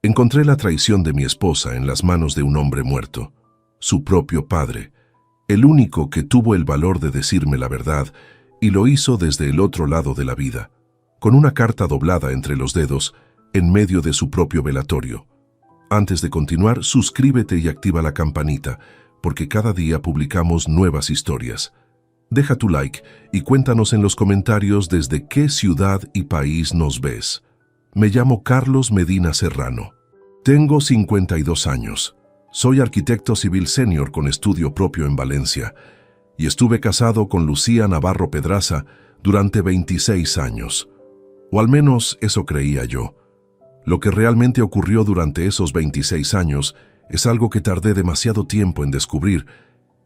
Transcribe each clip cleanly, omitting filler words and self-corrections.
Encontré la traición de mi esposa en las manos de un hombre muerto, su propio padre, el único que tuvo el valor de decirme la verdad, y lo hizo desde el otro lado de la vida, con una carta doblada entre los dedos, en medio de su propio velatorio. Antes de continuar, suscríbete y activa la campanita, porque cada día publicamos nuevas historias. Deja tu like y cuéntanos en los comentarios desde qué ciudad y país nos ves. Me llamo Carlos Medina Serrano. Tengo 52 años. Soy arquitecto civil senior con estudio propio en Valencia y estuve casado con Lucía Navarro Pedraza durante 26 años. O al menos eso creía yo. Lo que realmente ocurrió durante esos 26 años es algo que tardé demasiado tiempo en descubrir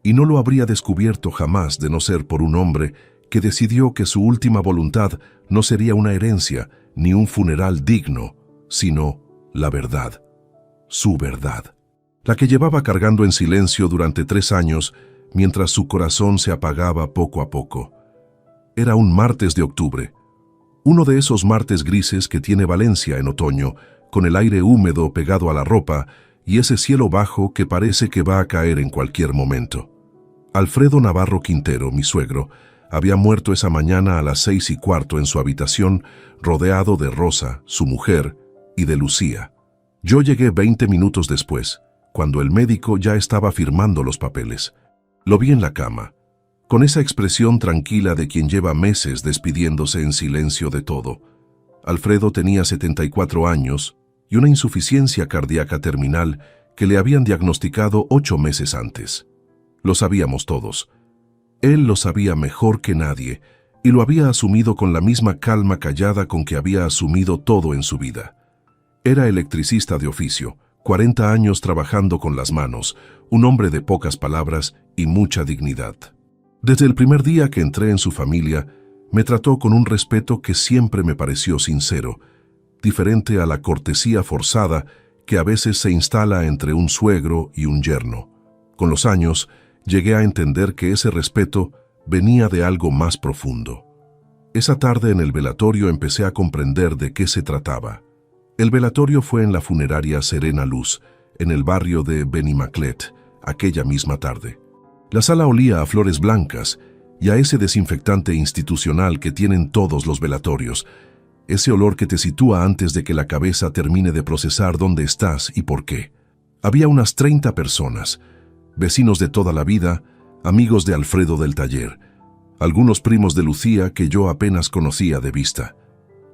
y no lo habría descubierto jamás de no ser por un hombre que decidió que su última voluntad no sería una herencia ni un funeral digno, sino la verdad, su verdad, la que llevaba cargando en silencio durante 3 años mientras su corazón se apagaba poco a poco. Era un martes de octubre, uno de esos martes grises que tiene Valencia en otoño, con el aire húmedo pegado a la ropa y ese cielo bajo que parece que va a caer en cualquier momento. Alfredo Navarro Quintero, mi suegro, había muerto esa mañana a las 6:15 en su habitación, rodeado de Rosa, su mujer, y de Lucía. Yo llegué 20 minutos después, cuando el médico ya estaba firmando los papeles. Lo vi en la cama, con esa expresión tranquila de quien lleva meses despidiéndose en silencio de todo. Alfredo tenía 74 años y una insuficiencia cardíaca terminal que le habían diagnosticado 8 meses antes. Lo sabíamos todos. Él lo sabía mejor que nadie y lo había asumido con la misma calma callada con que había asumido todo en su vida. Era electricista de oficio, 40 años trabajando con las manos, un hombre de pocas palabras y mucha dignidad. Desde el primer día que entré en su familia, me trató con un respeto que siempre me pareció sincero, diferente a la cortesía forzada que a veces se instala entre un suegro y un yerno. Con los años, llegué a entender que ese respeto venía de algo más profundo. Esa tarde en el velatorio empecé a comprender de qué se trataba. El velatorio fue en la funeraria Serena Luz, en el barrio de Benimaclet, aquella misma tarde. La sala olía a flores blancas y a ese desinfectante institucional que tienen todos los velatorios, ese olor que te sitúa antes de que la cabeza termine de procesar dónde estás y por qué. Había unas 30 personas, vecinos de toda la vida, amigos de Alfredo del taller, algunos primos de Lucía que yo apenas conocía de vista.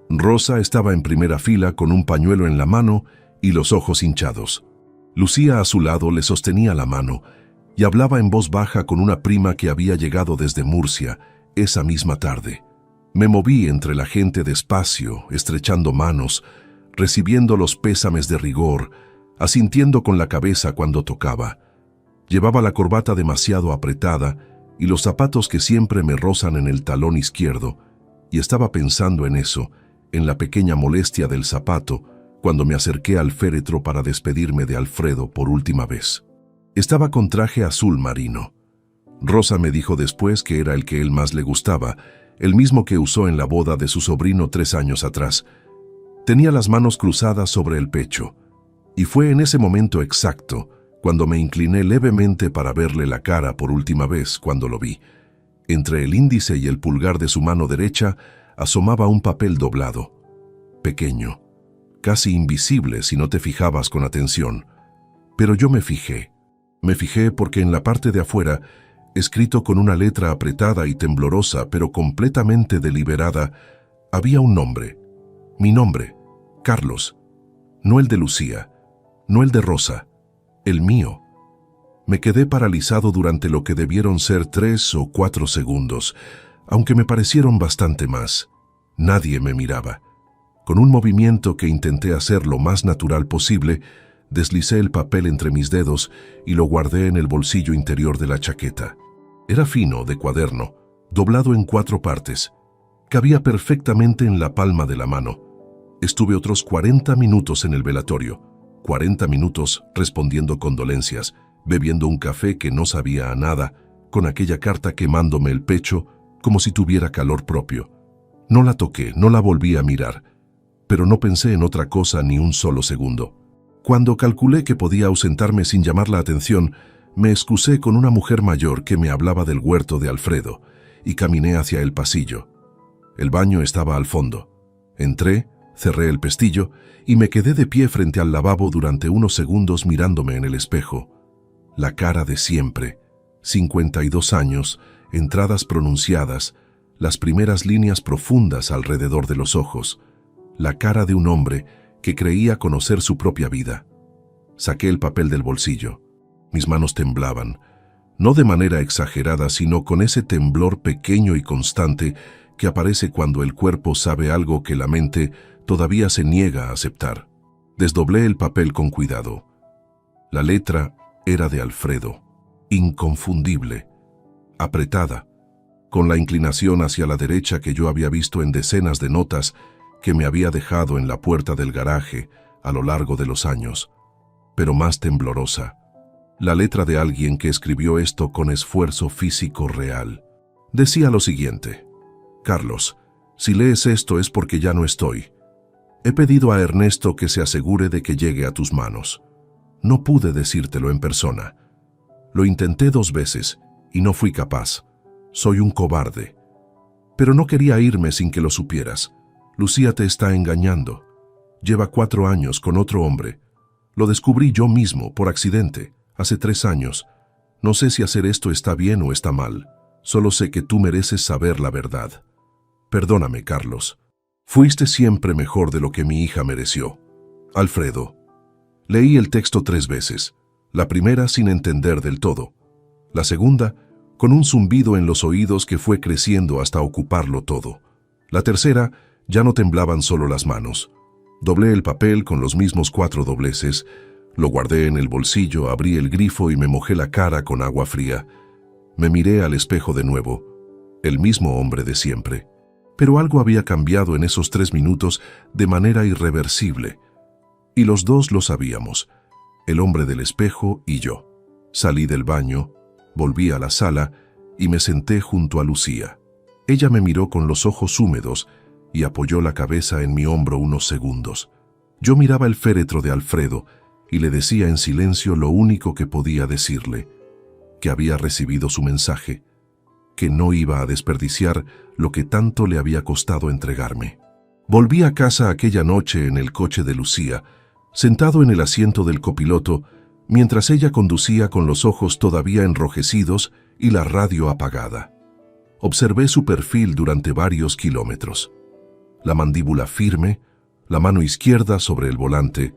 Rosa estaba en primera fila con un pañuelo en la mano y los ojos hinchados. Lucía a su lado le sostenía la mano y hablaba en voz baja con una prima que había llegado desde Murcia esa misma tarde. Me moví entre la gente despacio, estrechando manos, recibiendo los pésames de rigor, asintiendo con la cabeza cuando tocaba. Llevaba la corbata demasiado apretada y los zapatos que siempre me rozan en el talón izquierdo, y estaba pensando en eso, en la pequeña molestia del zapato, cuando me acerqué al féretro para despedirme de Alfredo por última vez. Estaba con traje azul marino. Rosa me dijo después que era el que él más le gustaba, el mismo que usó en la boda de su sobrino 3 años atrás. Tenía las manos cruzadas sobre el pecho, y fue en ese momento exacto cuando me incliné levemente para verle la cara por última vez cuando lo vi. Entre el índice y el pulgar de su mano derecha asomaba un papel doblado, pequeño, casi invisible si no te fijabas con atención. Pero yo me fijé porque en la parte de afuera, escrito con una letra apretada y temblorosa pero completamente deliberada, había un nombre, mi nombre, Carlos, no el de Lucía, no el de Rosa, el mío. Me quedé paralizado durante lo que debieron ser 3 o 4 segundos, aunque me parecieron bastante más. Nadie me miraba. Con un movimiento que intenté hacer lo más natural posible, deslicé el papel entre mis dedos y lo guardé en el bolsillo interior de la chaqueta. Era fino, de cuaderno, doblado en 4 partes. Cabía perfectamente en la palma de la mano. Estuve otros 40 minutos en el velatorio, 40 minutos respondiendo condolencias, bebiendo un café que no sabía a nada, con aquella carta quemándome el pecho como si tuviera calor propio. No la toqué, no la volví a mirar, pero no pensé en otra cosa ni un solo segundo. Cuando calculé que podía ausentarme sin llamar la atención, me excusé con una mujer mayor que me hablaba del huerto de Alfredo y caminé hacia el pasillo. El baño estaba al fondo. Entré, cerré el pestillo y me quedé de pie frente al lavabo durante unos segundos mirándome en el espejo. La cara de siempre, 52 años, entradas pronunciadas, las primeras líneas profundas alrededor de los ojos, la cara de un hombre que creía conocer su propia vida. Saqué el papel del bolsillo. Mis manos temblaban, no de manera exagerada, sino con ese temblor pequeño y constante que aparece cuando el cuerpo sabe algo que la mente todavía se niega a aceptar. Desdoblé el papel con cuidado. La letra era de Alfredo, inconfundible, apretada, con la inclinación hacia la derecha que yo había visto en decenas de notas que me había dejado en la puerta del garaje a lo largo de los años, pero más temblorosa. La letra de alguien que escribió esto con esfuerzo físico real. Decía lo siguiente: Carlos, si lees esto es porque ya no estoy. He pedido a Ernesto que se asegure de que llegue a tus manos. No pude decírtelo en persona. Lo intenté 2 veces y no fui capaz. Soy un cobarde. Pero no quería irme sin que lo supieras. Lucía te está engañando. Lleva 4 años con otro hombre. Lo descubrí yo mismo, por accidente, hace 3 años. No sé si hacer esto está bien o está mal. Solo sé que tú mereces saber la verdad. Perdóname, Carlos. Fuiste siempre mejor de lo que mi hija mereció. Alfredo. Leí el texto 3 veces. La primera sin entender del todo. La segunda, con un zumbido en los oídos que fue creciendo hasta ocuparlo todo. La tercera, ya no temblaban solo las manos. Doblé el papel con los mismos 4 dobleces, lo guardé en el bolsillo, abrí el grifo y me mojé la cara con agua fría. Me miré al espejo de nuevo, el mismo hombre de siempre. Pero algo había cambiado en esos 3 minutos de manera irreversible. Y los dos lo sabíamos, el hombre del espejo y yo. Salí del baño, volví a la sala y me senté junto a Lucía. Ella me miró con los ojos húmedos y apoyó la cabeza en mi hombro unos segundos. Yo miraba el féretro de Alfredo y le decía en silencio lo único que podía decirle, que había recibido su mensaje, que no iba a desperdiciar lo que tanto le había costado entregarme. Volví a casa aquella noche en el coche de Lucía, sentado en el asiento del copiloto, mientras ella conducía con los ojos todavía enrojecidos y la radio apagada. Observé su perfil durante varios kilómetros. La mandíbula firme, la mano izquierda sobre el volante,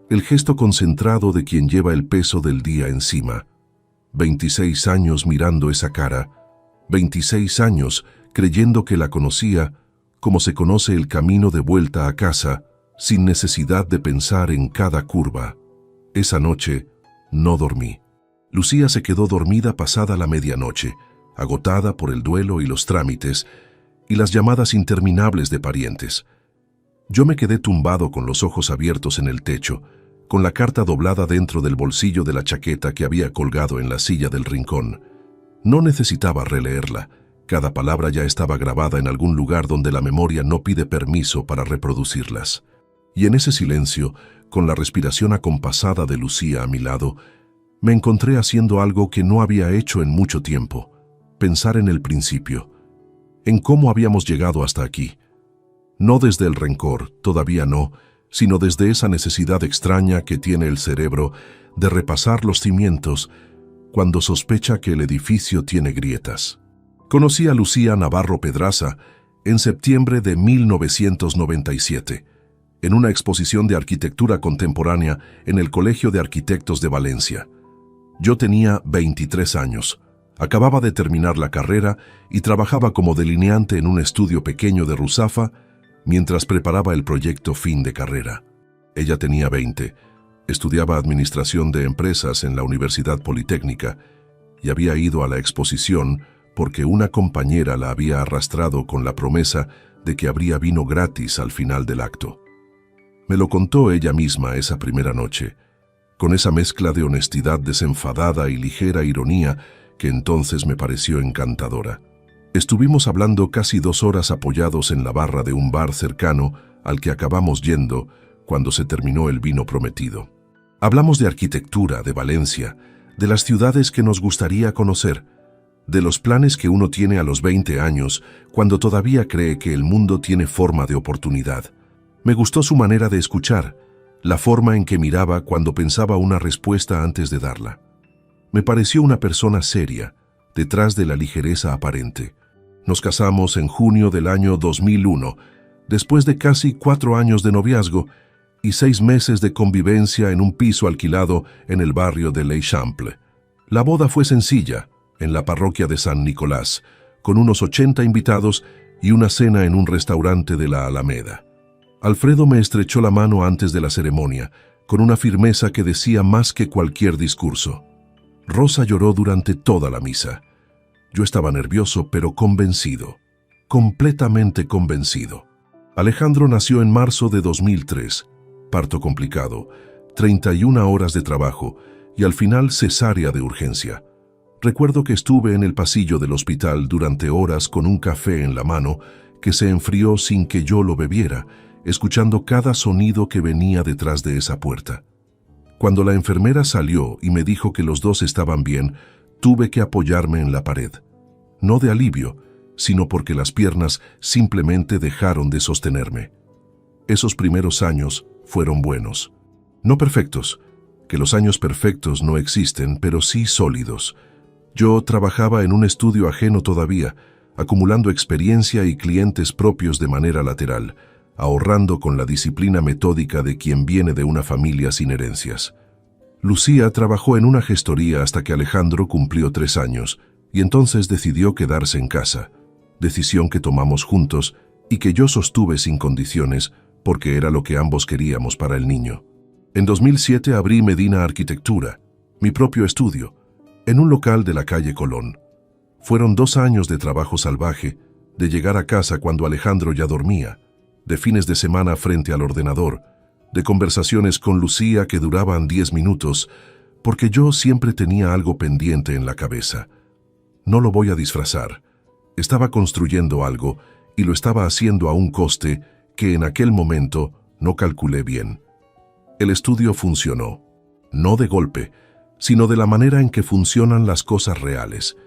el gesto concentrado de quien lleva el peso del día encima. 26 años mirando esa cara, 26 años creyendo que la conocía como se conoce el camino de vuelta a casa, sin necesidad de pensar en cada curva. Esa noche no dormí. Lucía se quedó dormida pasada la medianoche, agotada por el duelo y los trámites y las llamadas interminables de parientes. Yo me quedé tumbado con los ojos abiertos en el techo, con la carta doblada dentro del bolsillo de la chaqueta que había colgado en la silla del rincón. No necesitaba releerla. Cada palabra ya estaba grabada en algún lugar donde la memoria no pide permiso para reproducirlas. Y en ese silencio, con la respiración acompasada de Lucía a mi lado, me encontré haciendo algo que no había hecho en mucho tiempo: pensar en el principio, en cómo habíamos llegado hasta aquí. No desde el rencor, todavía no, sino desde esa necesidad extraña que tiene el cerebro de repasar los cimientos cuando sospecha que el edificio tiene grietas. Conocí a Lucía Navarro Pedraza en septiembre de 1997, en una exposición de arquitectura contemporánea en el Colegio de Arquitectos de Valencia. Yo tenía 23 años, acababa de terminar la carrera y trabajaba como delineante en un estudio pequeño de Ruzafa mientras preparaba el proyecto fin de carrera. Ella tenía 20, estudiaba Administración de Empresas en la Universidad Politécnica y había ido a la exposición porque una compañera la había arrastrado con la promesa de que habría vino gratis al final del acto. Me lo contó ella misma esa primera noche, con esa mezcla de honestidad desenfadada y ligera ironía que entonces me pareció encantadora. Estuvimos hablando casi 2 horas apoyados en la barra de un bar cercano al que acabamos yendo cuando se terminó el vino prometido. Hablamos de arquitectura, de Valencia, de las ciudades que nos gustaría conocer, de los planes que uno tiene a los 20 años, cuando todavía cree que el mundo tiene forma de oportunidad. Me gustó su manera de escuchar, la forma en que miraba cuando pensaba una respuesta antes de darla. Me pareció una persona seria, detrás de la ligereza aparente. Nos casamos en junio del año 2001, después de casi 4 años de noviazgo y 6 meses de convivencia en un piso alquilado en el barrio de l'Eixample. La boda fue sencilla, en la parroquia de San Nicolás, con unos 80 invitados y una cena en un restaurante de la Alameda. Alfredo me estrechó la mano antes de la ceremonia, con una firmeza que decía más que cualquier discurso. Rosa lloró durante toda la misa. Yo estaba nervioso, pero convencido, completamente convencido. Alejandro nació en marzo de 2003, parto complicado, 31 horas de trabajo y al final cesárea de urgencia. Recuerdo que estuve en el pasillo del hospital durante horas con un café en la mano que se enfrió sin que yo lo bebiera, escuchando cada sonido que venía detrás de esa puerta. Cuando la enfermera salió y me dijo que los dos estaban bien, tuve que apoyarme en la pared. No de alivio, sino porque las piernas simplemente dejaron de sostenerme. Esos primeros años fueron buenos. No perfectos, que los años perfectos no existen, pero sí sólidos. Yo trabajaba en un estudio ajeno todavía, acumulando experiencia y clientes propios de manera lateral, ahorrando con la disciplina metódica de quien viene de una familia sin herencias. Lucía trabajó en una gestoría hasta que Alejandro cumplió 3 años y entonces decidió quedarse en casa, decisión que tomamos juntos y que yo sostuve sin condiciones porque era lo que ambos queríamos para el niño. En 2007 abrí Medina Arquitectura, mi propio estudio, en un local de la calle Colón. Fueron 2 años de trabajo salvaje, de llegar a casa cuando Alejandro ya dormía, de fines de semana frente al ordenador, de conversaciones con Lucía que duraban 10 minutos, porque yo siempre tenía algo pendiente en la cabeza. No lo voy a disfrazar. Estaba construyendo algo y lo estaba haciendo a un coste que en aquel momento no calculé bien. El estudio funcionó, no de golpe, sino de la manera en que funcionan las cosas reales.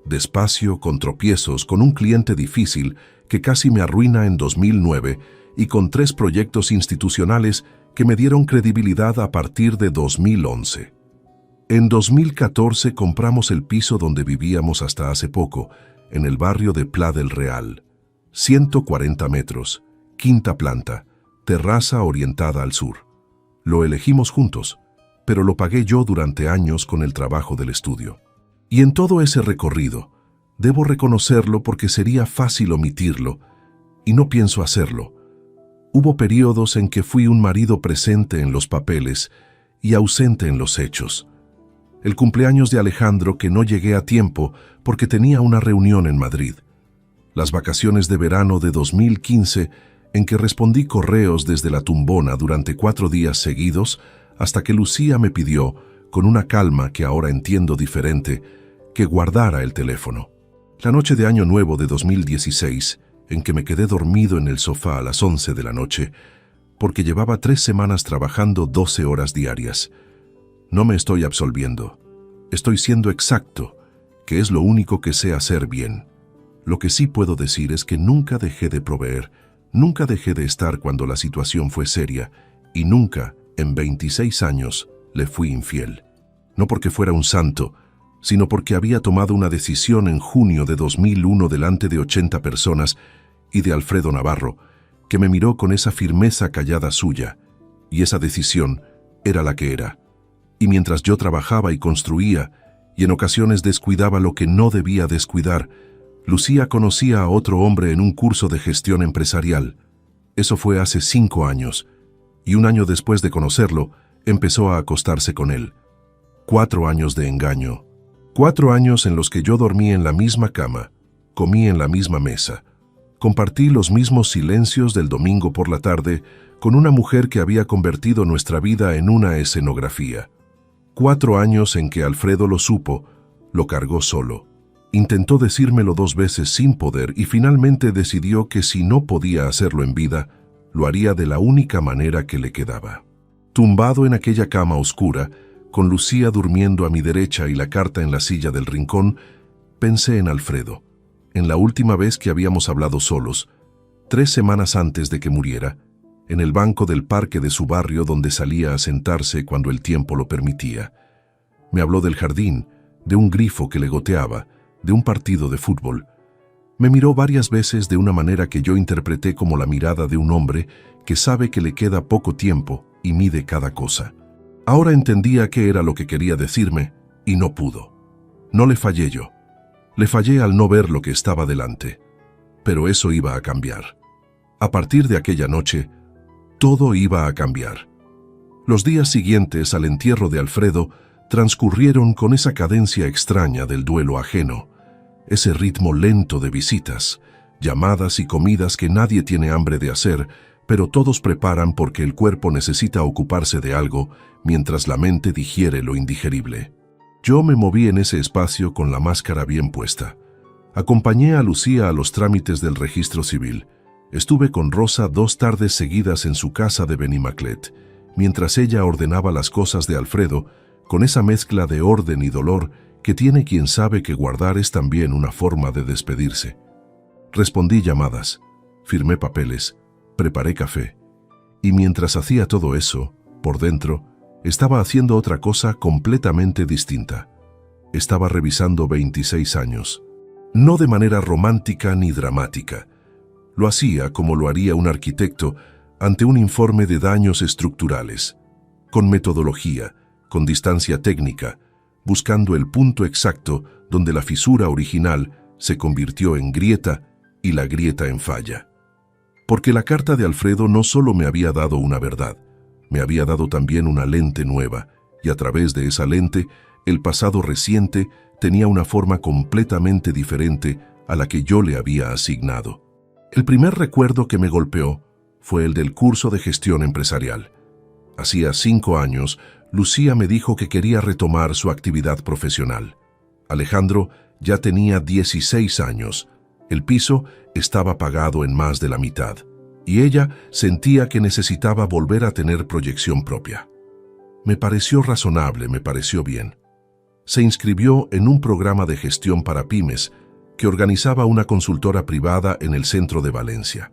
Despacio, con tropiezos, con un cliente difícil que casi me arruina en 2009 y con 3 proyectos institucionales que me dieron credibilidad a partir de 2011. En 2014 compramos el piso donde vivíamos hasta hace poco, en el barrio de Pla del Real. 140 metros, 5ª planta, terraza orientada al sur. Lo elegimos juntos, pero lo pagué yo durante años con el trabajo del estudio. Y en todo ese recorrido, debo reconocerlo porque sería fácil omitirlo, y no pienso hacerlo. Hubo periodos en que fui un marido presente en los papeles y ausente en los hechos. El cumpleaños de Alejandro que no llegué a tiempo porque tenía una reunión en Madrid. Las vacaciones de verano de 2015 en que respondí correos desde la tumbona durante 4 días seguidos hasta que Lucía me pidió, con una calma que ahora entiendo diferente, que guardara el teléfono. La noche de Año Nuevo de 2016, en que me quedé dormido en el sofá a las 11 de la noche, porque llevaba 3 semanas trabajando 12 horas diarias. No me estoy absolviendo. Estoy siendo exacto, que es lo único que sé hacer bien. Lo que sí puedo decir es que nunca dejé de proveer, nunca dejé de estar cuando la situación fue seria, y nunca, en 26 años, le fui infiel. No porque fuera un santo, sino porque había tomado una decisión en junio de 2001 delante de 80 personas y de Alfredo Navarro, que me miró con esa firmeza callada suya, y esa decisión era la que era. Y mientras yo trabajaba y construía, y en ocasiones descuidaba lo que no debía descuidar, Lucía conocía a otro hombre en un curso de gestión empresarial. Eso fue hace 5 años, y 1 año después de conocerlo, empezó a acostarse con él. 4 años de engaño. 4 años en los que yo dormí en la misma cama, comí en la misma mesa, compartí los mismos silencios del domingo por la tarde con una mujer que había convertido nuestra vida en una escenografía. 4 años en que Alfredo lo supo, lo cargó solo. Intentó decírmelo 2 veces sin poder y finalmente decidió que si no podía hacerlo en vida, lo haría de la única manera que le quedaba. Tumbado en aquella cama oscura, con Lucía durmiendo a mi derecha y la carta en la silla del rincón, pensé en Alfredo, en la última vez que habíamos hablado solos, 3 semanas antes de que muriera, en el banco del parque de su barrio donde salía a sentarse cuando el tiempo lo permitía. Me habló del jardín, de un grifo que le goteaba, de un partido de fútbol. Me miró varias veces de una manera que yo interpreté como la mirada de un hombre que sabe que le queda poco tiempo y mide cada cosa. Ahora entendía qué era lo que quería decirme y no pudo. No le fallé yo. Le fallé al no ver lo que estaba delante. Pero eso iba a cambiar. A partir de aquella noche, todo iba a cambiar. Los días siguientes al entierro de Alfredo transcurrieron con esa cadencia extraña del duelo ajeno, ese ritmo lento de visitas, llamadas y comidas que nadie tiene hambre de hacer, pero todos preparan porque el cuerpo necesita ocuparse de algo mientras la mente digiere lo indigerible. Yo me moví en ese espacio con la máscara bien puesta. Acompañé a Lucía a los trámites del registro civil. Estuve con Rosa 2 tardes seguidas en su casa de Benimaclet, mientras ella ordenaba las cosas de Alfredo, con esa mezcla de orden y dolor que tiene quien sabe que guardar es también una forma de despedirse. Respondí llamadas, firmé papeles, preparé café, y mientras hacía todo eso, por dentro, estaba haciendo otra cosa completamente distinta. Estaba revisando 26 años. No de manera romántica ni dramática. Lo hacía como lo haría un arquitecto ante un informe de daños estructurales, con metodología, con distancia técnica, buscando el punto exacto donde la fisura original se convirtió en grieta y la grieta en falla. Porque la carta de Alfredo no solo me había dado una verdad, me había dado también una lente nueva, y a través de esa lente, el pasado reciente tenía una forma completamente diferente a la que yo le había asignado. El primer recuerdo que me golpeó fue el del curso de gestión empresarial. Hacía 5 años, Lucía me dijo que quería retomar su actividad profesional. Alejandro ya tenía 16 años. El piso estaba pagado en más de la mitad, y ella sentía que necesitaba volver a tener proyección propia. Me pareció razonable, me pareció bien. Se inscribió en un programa de gestión para pymes que organizaba una consultora privada en el centro de Valencia.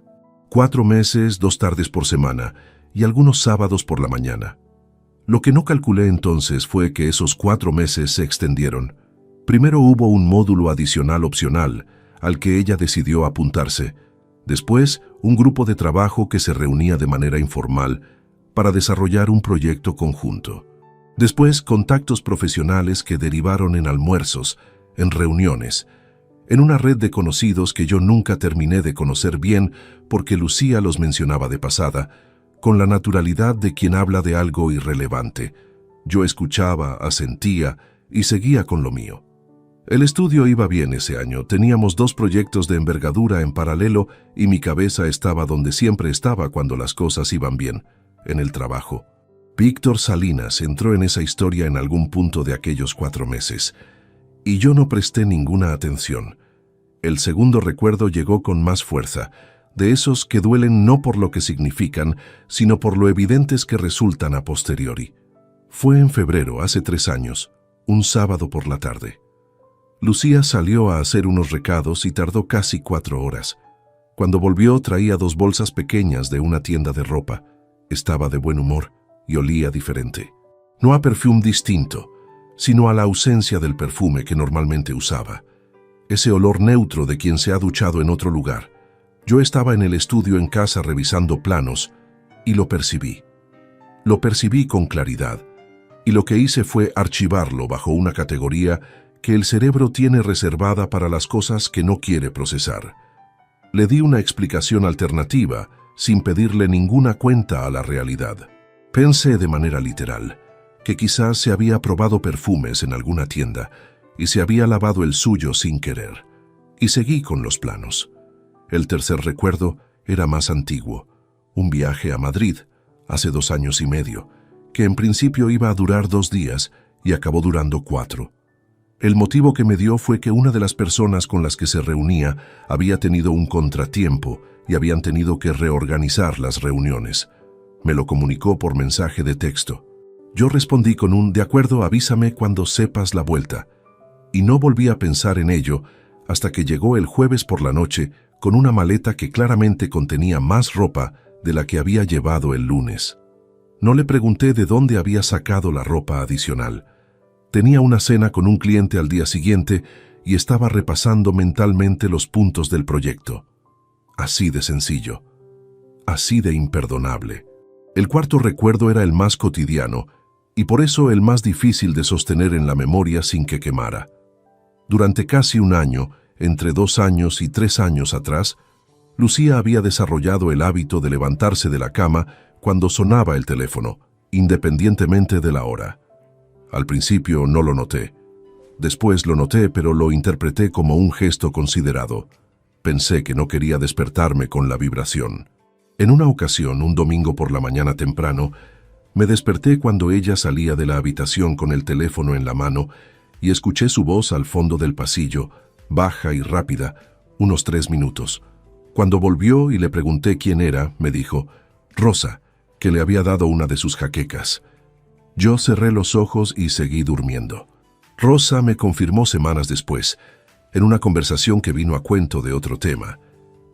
4 meses, 2 tardes por semana y algunos sábados por la mañana. Lo que no calculé entonces fue que esos 4 meses se extendieron. Primero hubo un módulo adicional opcional al que ella decidió apuntarse. Después, un grupo de trabajo que se reunía de manera informal para desarrollar un proyecto conjunto. Después, contactos profesionales que derivaron en almuerzos, en reuniones, en una red de conocidos que yo nunca terminé de conocer bien porque Lucía los mencionaba de pasada, con la naturalidad de quien habla de algo irrelevante. Yo escuchaba, asentía y seguía con lo mío. El estudio iba bien ese año, teníamos 2 proyectos de envergadura en paralelo y mi cabeza estaba donde siempre estaba cuando las cosas iban bien, en el trabajo. Víctor Salinas entró en esa historia en algún punto de aquellos 4 meses, y yo no presté ninguna atención. El segundo recuerdo llegó con más fuerza, de esos que duelen no por lo que significan, sino por lo evidentes que resultan a posteriori. Fue en febrero, hace 3 años, un sábado por la tarde. Lucía salió a hacer unos recados y tardó casi 4 horas. Cuando volvió traía 2 bolsas pequeñas de una tienda de ropa. Estaba de buen humor y olía diferente. No a perfume distinto, sino a la ausencia del perfume que normalmente usaba. Ese olor neutro de quien se ha duchado en otro lugar. Yo estaba en el estudio en casa revisando planos y lo percibí. Lo percibí con claridad y lo que hice fue archivarlo bajo una categoría que el cerebro tiene reservada para las cosas que no quiere procesar. Le di una explicación alternativa sin pedirle ninguna cuenta a la realidad. Pensé de manera literal que quizás se había probado perfumes en alguna tienda y se había lavado el suyo sin querer. Y seguí con los planos. El tercer recuerdo era más antiguo. Un viaje a Madrid, hace 2 años y medio, que en principio iba a durar 2 días y acabó durando 4. El motivo que me dio fue que una de las personas con las que se reunía había tenido un contratiempo y habían tenido que reorganizar las reuniones. Me lo comunicó por mensaje de texto. Yo respondí con un «de acuerdo, avísame cuando sepas la vuelta». Y no volví a pensar en ello hasta que llegó el jueves por la noche con una maleta que claramente contenía más ropa de la que había llevado el lunes. No le pregunté de dónde había sacado la ropa adicional. Tenía una cena con un cliente al día siguiente y estaba repasando mentalmente los puntos del proyecto. Así de sencillo, así de imperdonable. El cuarto recuerdo era el más cotidiano y por eso el más difícil de sostener en la memoria sin que quemara. Durante casi un año, entre 2 años y 3 años atrás, Lucía había desarrollado el hábito de levantarse de la cama cuando sonaba el teléfono, independientemente de la hora. Al principio no lo noté. Después lo noté, pero lo interpreté como un gesto considerado. Pensé que no quería despertarme con la vibración. En una ocasión, un domingo por la mañana temprano, me desperté cuando ella salía de la habitación con el teléfono en la mano y escuché su voz al fondo del pasillo, baja y rápida, unos 3 minutos. Cuando volvió y le pregunté quién era, me dijo, Rosa, que le había dado una de sus jaquecas. Yo cerré los ojos y seguí durmiendo. Rosa me confirmó semanas después, en una conversación que vino a cuento de otro tema,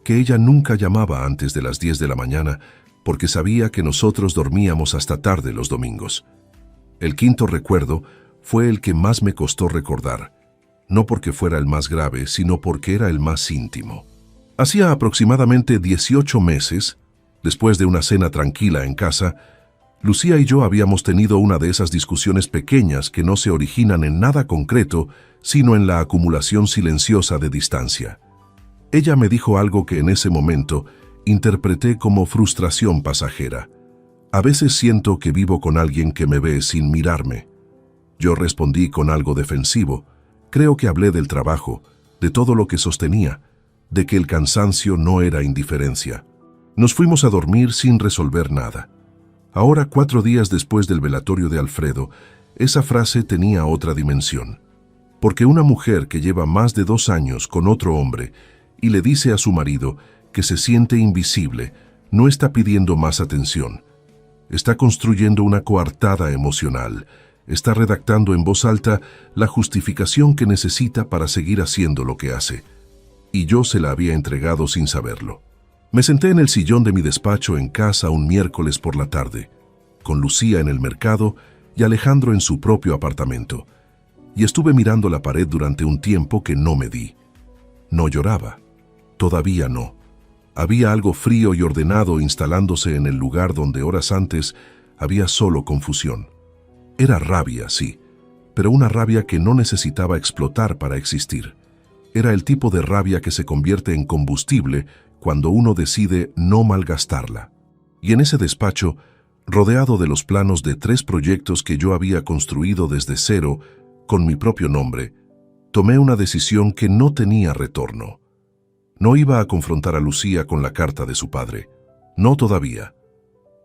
que ella nunca llamaba antes de las 10 de la mañana porque sabía que nosotros dormíamos hasta tarde los domingos. El quinto recuerdo fue el que más me costó recordar, no porque fuera el más grave, sino porque era el más íntimo. Hacía aproximadamente 18 meses, después de una cena tranquila en casa, Lucía y yo habíamos tenido una de esas discusiones pequeñas que no se originan en nada concreto, sino en la acumulación silenciosa de distancia. Ella me dijo algo que en ese momento interpreté como frustración pasajera. A veces siento que vivo con alguien que me ve sin mirarme. Yo respondí con algo defensivo. Creo que hablé del trabajo, de todo lo que sostenía, de que el cansancio no era indiferencia. Nos fuimos a dormir sin resolver nada. Ahora, 4 días después del velatorio de Alfredo, esa frase tenía otra dimensión. Porque una mujer que lleva más de 2 años con otro hombre y le dice a su marido que se siente invisible, no está pidiendo más atención. Está construyendo una coartada emocional. Está redactando en voz alta la justificación que necesita para seguir haciendo lo que hace. Y yo se la había entregado sin saberlo. Me senté en el sillón de mi despacho en casa un miércoles por la tarde, con Lucía en el mercado y Alejandro en su propio apartamento, y estuve mirando la pared durante un tiempo que no me di. No lloraba. Todavía no. Había algo frío y ordenado instalándose en el lugar donde horas antes había solo confusión. Era rabia, sí, pero una rabia que no necesitaba explotar para existir. Era el tipo de rabia que se convierte en combustible cuando uno decide no malgastarla. Y en ese despacho, rodeado de los planos de 3 proyectos que yo había construido desde cero, con mi propio nombre, tomé una decisión que no tenía retorno. No iba a confrontar a Lucía con la carta de su padre. No todavía.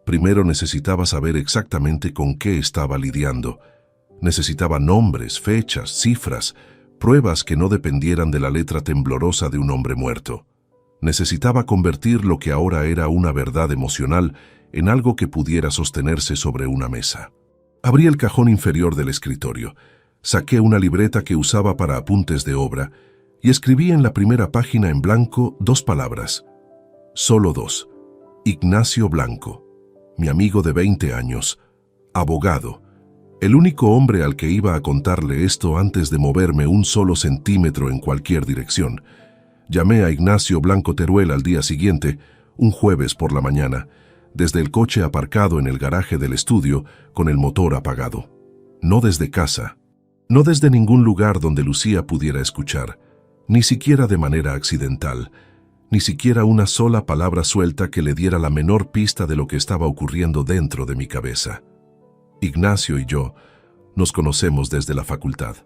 Primero necesitaba saber exactamente con qué estaba lidiando. Necesitaba nombres, fechas, cifras, pruebas que no dependieran de la letra temblorosa de un hombre muerto. Necesitaba convertir lo que ahora era una verdad emocional en algo que pudiera sostenerse sobre una mesa. Abrí el cajón inferior del escritorio, saqué una libreta que usaba para apuntes de obra y escribí en la primera página en blanco 2 palabras. Solo 2. Ignacio Blanco, mi amigo de 20 años, abogado, el único hombre al que iba a contarle esto antes de moverme un solo centímetro en cualquier dirección. Llamé a Ignacio Blanco Teruel al día siguiente, un jueves por la mañana, desde el coche aparcado en el garaje del estudio con el motor apagado. No desde casa, no desde ningún lugar donde Lucía pudiera escuchar, ni siquiera de manera accidental, ni siquiera una sola palabra suelta que le diera la menor pista de lo que estaba ocurriendo dentro de mi cabeza. Ignacio y yo nos conocemos desde la facultad.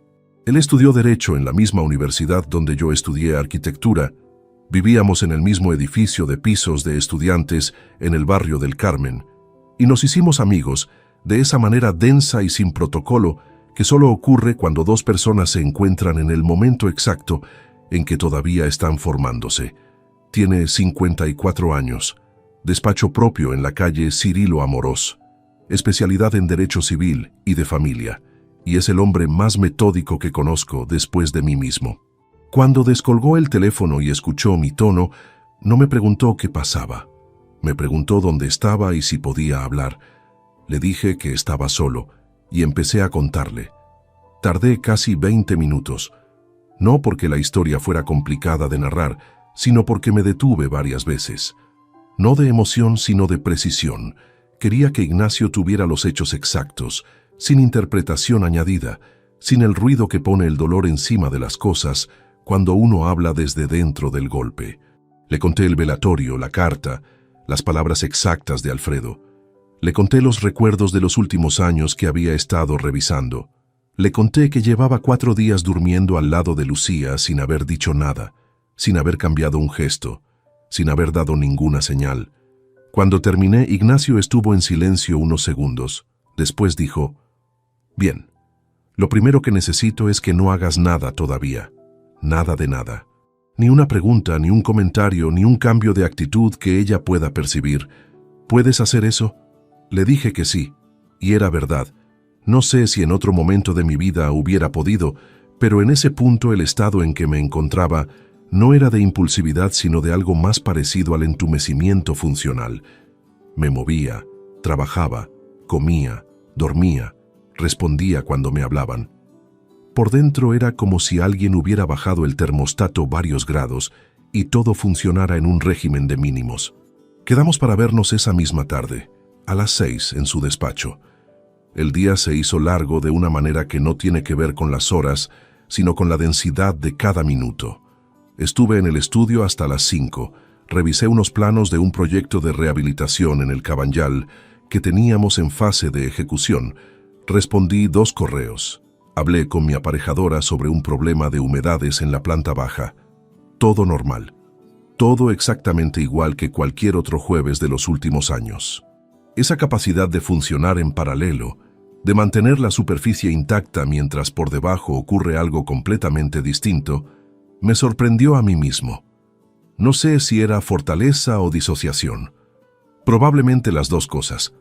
Él estudió Derecho en la misma universidad donde yo estudié Arquitectura. Vivíamos en el mismo edificio de pisos de estudiantes en el barrio del Carmen, y nos hicimos amigos de esa manera densa y sin protocolo que solo ocurre cuando 2 personas se encuentran en el momento exacto en que todavía están formándose. Tiene 54 años, Despacho propio en la calle Cirilo Amorós. Especialidad en Derecho Civil y de Familia. Y es el hombre más metódico que conozco después de mí mismo. Cuando descolgó el teléfono y escuchó mi tono, no me preguntó qué pasaba. Me preguntó dónde estaba y si podía hablar. Le dije que estaba solo y empecé a contarle. Tardé casi 20 minutos. No porque la historia fuera complicada de narrar, sino porque me detuve varias veces. No de emoción, sino de precisión. Quería que Ignacio tuviera los hechos exactos, sin interpretación añadida, sin el ruido que pone el dolor encima de las cosas cuando uno habla desde dentro del golpe. Le conté el velatorio, la carta, las palabras exactas de Alfredo. Le conté los recuerdos de los últimos años que había estado revisando. Le conté que llevaba 4 días durmiendo al lado de Lucía sin haber dicho nada, sin haber cambiado un gesto, sin haber dado ninguna señal. Cuando terminé, Ignacio estuvo en silencio unos segundos. Después dijo: «Bien, lo primero que necesito es que no hagas nada todavía. Nada de nada. Ni una pregunta, ni un comentario, ni un cambio de actitud que ella pueda percibir. ¿Puedes hacer eso?». Le dije que sí, y era verdad. No sé si en otro momento de mi vida hubiera podido, pero en ese punto el estado en que me encontraba no era de impulsividad, sino de algo más parecido al entumecimiento funcional. Me movía, trabajaba, comía, dormía, respondía cuando me hablaban. Por dentro era como si alguien hubiera bajado el termostato varios grados y todo funcionara en un régimen de mínimos. Quedamos para vernos esa misma tarde, a las 6 en su despacho. El día se hizo largo de una manera que no tiene que ver con las horas, sino con la densidad de cada minuto. Estuve en el estudio hasta las 5, revisé unos planos de un proyecto de rehabilitación en el Cabanyal que teníamos en fase de ejecución. Respondí 2 correos. Hablé con mi aparejadora sobre un problema de humedades en la planta baja. Todo normal. Todo exactamente igual que cualquier otro jueves de los últimos años. Esa capacidad de funcionar en paralelo, de mantener la superficie intacta mientras por debajo ocurre algo completamente distinto, me sorprendió a mí mismo. No sé si era fortaleza o disociación. Probablemente las 2 cosas.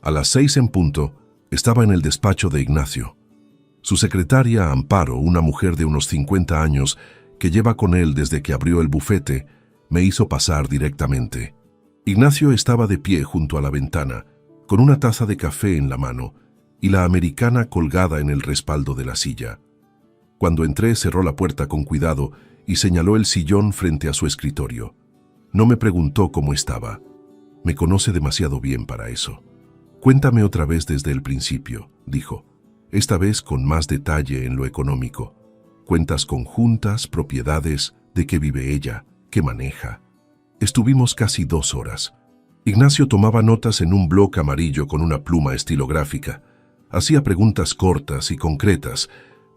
A las 6 en punto, estaba en el despacho de Ignacio. Su secretaria, Amparo, una mujer de unos 50 años, que lleva con él desde que abrió el bufete, me hizo pasar directamente. Ignacio estaba de pie junto a la ventana, con una taza de café en la mano y la americana colgada en el respaldo de la silla. Cuando entré, cerró la puerta con cuidado y señaló el sillón frente a su escritorio. No me preguntó cómo estaba. Me conoce demasiado bien para eso. «Cuéntame otra vez desde el principio», dijo, esta vez con más detalle en lo económico. «Cuentas conjuntas, propiedades, de qué vive ella, qué maneja». Estuvimos casi 2 horas. Ignacio tomaba notas en un bloc amarillo con una pluma estilográfica. Hacía preguntas cortas y concretas.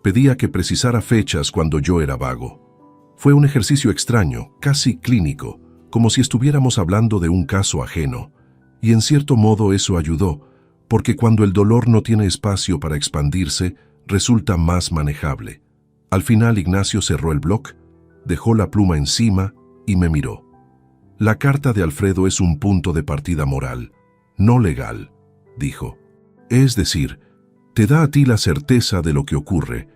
Pedía que precisara fechas cuando yo era vago. Fue un ejercicio extraño, casi clínico, como si estuviéramos hablando de un caso ajeno. Y en cierto modo eso ayudó, porque cuando el dolor no tiene espacio para expandirse, resulta más manejable. Al final Ignacio cerró el bloc, dejó la pluma encima y me miró. «La carta de Alfredo es un punto de partida moral, no legal», dijo. «Es decir, te da a ti la certeza de lo que ocurre,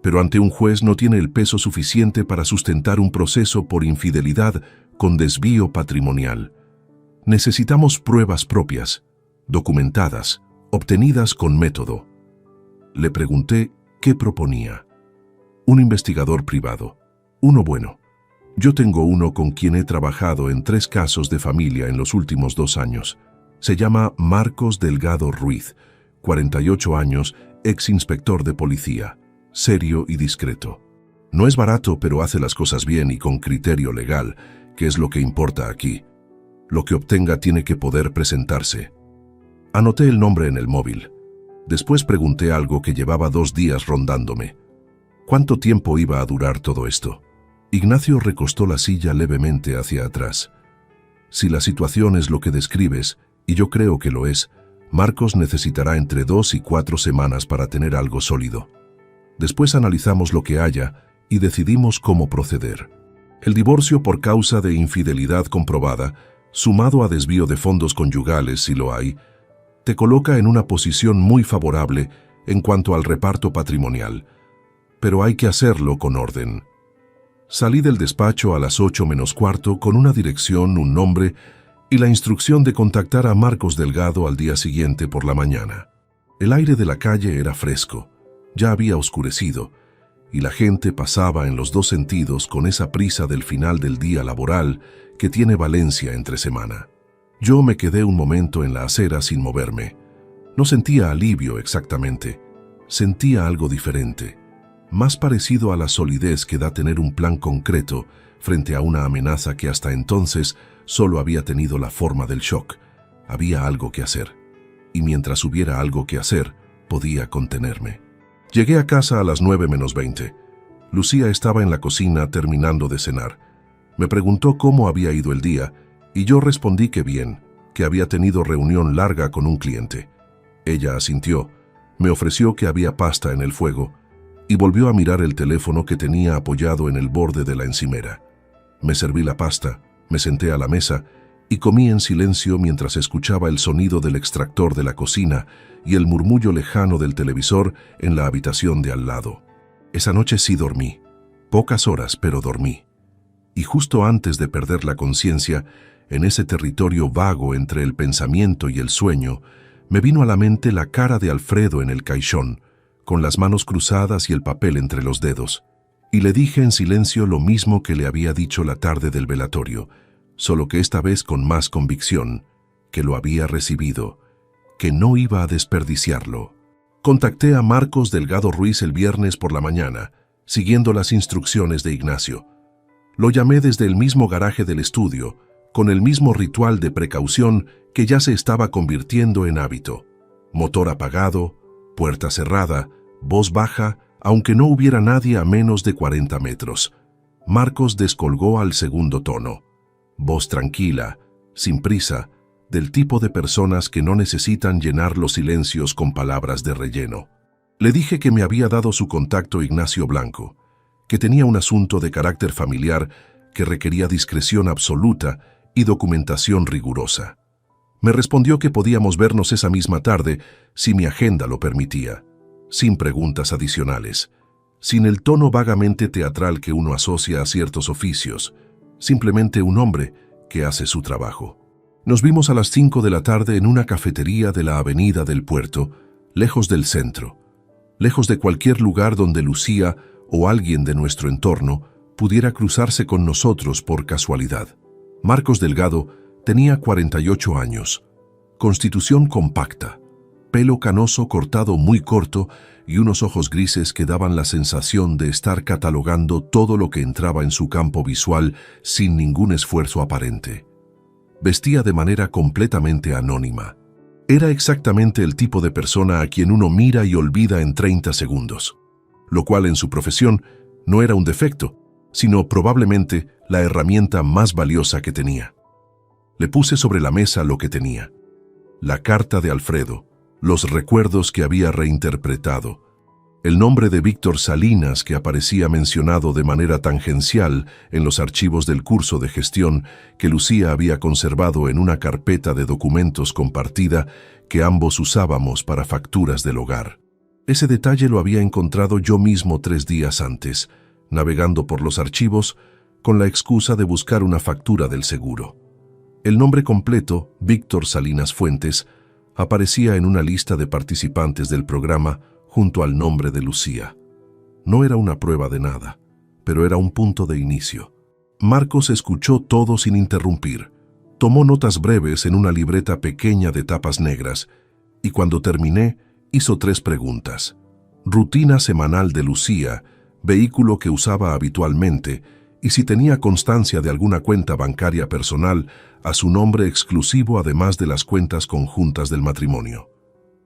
pero ante un juez no tiene el peso suficiente para sustentar un proceso por infidelidad con desvío patrimonial. Necesitamos pruebas propias, documentadas, obtenidas con método». Le pregunté qué proponía. «Un investigador privado, uno bueno. Yo tengo uno con quien he trabajado en 3 casos de familia en los últimos 2 años. Se llama Marcos Delgado Ruiz, 48 años, ex inspector de policía, serio y discreto. No es barato, pero hace las cosas bien y con criterio legal, que es lo que importa aquí. Lo que obtenga tiene que poder presentarse». Anoté el nombre en el móvil. Después pregunté algo que llevaba 2 días rondándome. ¿Cuánto tiempo iba a durar todo esto? Ignacio recostó la silla levemente hacia atrás. «Si la situación es lo que describes, y yo creo que lo es, Marcos necesitará entre 2 y 4 semanas para tener algo sólido. Después analizamos lo que haya y decidimos cómo proceder. El divorcio por causa de infidelidad comprobada sumado a desvío de fondos conyugales si lo hay, te coloca en una posición muy favorable en cuanto al reparto patrimonial, pero hay que hacerlo con orden. Salí del despacho a las 8:45 con una dirección, un nombre y la instrucción de contactar a Marcos Delgado al día siguiente por la mañana. El aire de la calle era fresco, ya había oscurecido, y la gente pasaba en los dos sentidos con esa prisa del final del día laboral que tiene Valencia entre semana. Yo me quedé un momento en la acera sin moverme. No sentía alivio exactamente, sentía algo diferente, más parecido a la solidez que da tener un plan concreto frente a una amenaza que hasta entonces solo había tenido la forma del shock. Había algo que hacer, y mientras hubiera algo que hacer, podía contenerme. Llegué a casa a las 9:20. Lucía estaba en la cocina terminando de cenar. Me preguntó cómo había ido el día, y yo respondí que bien, que había tenido reunión larga con un cliente. Ella asintió, me ofreció que había pasta en el fuego, y volvió a mirar el teléfono que tenía apoyado en el borde de la encimera. Me serví la pasta, me senté a la mesa y comí en silencio mientras escuchaba el sonido del extractor de la cocina y el murmullo lejano del televisor en la habitación de al lado. Esa noche sí dormí. Pocas horas, pero dormí. Y justo antes de perder la conciencia, en ese territorio vago entre el pensamiento y el sueño, me vino a la mente la cara de Alfredo en el caixón, con las manos cruzadas y el papel entre los dedos. Y le dije en silencio lo mismo que le había dicho la tarde del velatorio, solo que esta vez con más convicción, que lo había recibido, que no iba a desperdiciarlo. Contacté a Marcos Delgado Ruiz el viernes por la mañana, siguiendo las instrucciones de Ignacio. Lo llamé desde el mismo garaje del estudio, con el mismo ritual de precaución que ya se estaba convirtiendo en hábito. Motor apagado, puerta cerrada, voz baja, aunque no hubiera nadie a menos de 40 metros. Marcos descolgó al segundo tono. Voz tranquila, sin prisa, del tipo de personas que no necesitan llenar los silencios con palabras de relleno. Le dije que me había dado su contacto Ignacio Blanco, que tenía un asunto de carácter familiar que requería discreción absoluta y documentación rigurosa. Me respondió que podíamos vernos esa misma tarde si mi agenda lo permitía, sin preguntas adicionales, sin el tono vagamente teatral que uno asocia a ciertos oficios, simplemente un hombre que hace su trabajo. Nos vimos a las 5 de la tarde en una cafetería de la Avenida del Puerto, lejos del centro, lejos de cualquier lugar donde Lucía o alguien de nuestro entorno pudiera cruzarse con nosotros por casualidad. Marcos Delgado tenía 48 años, constitución compacta, pelo canoso cortado muy corto y unos ojos grises que daban la sensación de estar catalogando todo lo que entraba en su campo visual sin ningún esfuerzo aparente. Vestía de manera completamente anónima. Era exactamente el tipo de persona a quien uno mira y olvida en 30 segundos, lo cual en su profesión no era un defecto, sino probablemente la herramienta más valiosa que tenía. Le puse sobre la mesa lo que tenía: la carta de Alfredo, los recuerdos que había reinterpretado, el nombre de Víctor Salinas que aparecía mencionado de manera tangencial en los archivos del curso de gestión que Lucía había conservado en una carpeta de documentos compartida que ambos usábamos para facturas del hogar. Ese detalle lo había encontrado yo mismo 3 días antes, navegando por los archivos con la excusa de buscar una factura del seguro. El nombre completo, Víctor Salinas Fuentes, aparecía en una lista de participantes del programa junto al nombre de Lucía. No era una prueba de nada, pero era un punto de inicio. Marcos escuchó todo sin interrumpir. Tomó notas breves en una libreta pequeña de tapas negras y cuando terminé hizo 3 preguntas. Rutina semanal de Lucía, vehículo que usaba habitualmente y si tenía constancia de alguna cuenta bancaria personal a su nombre exclusivo además de las cuentas conjuntas del matrimonio.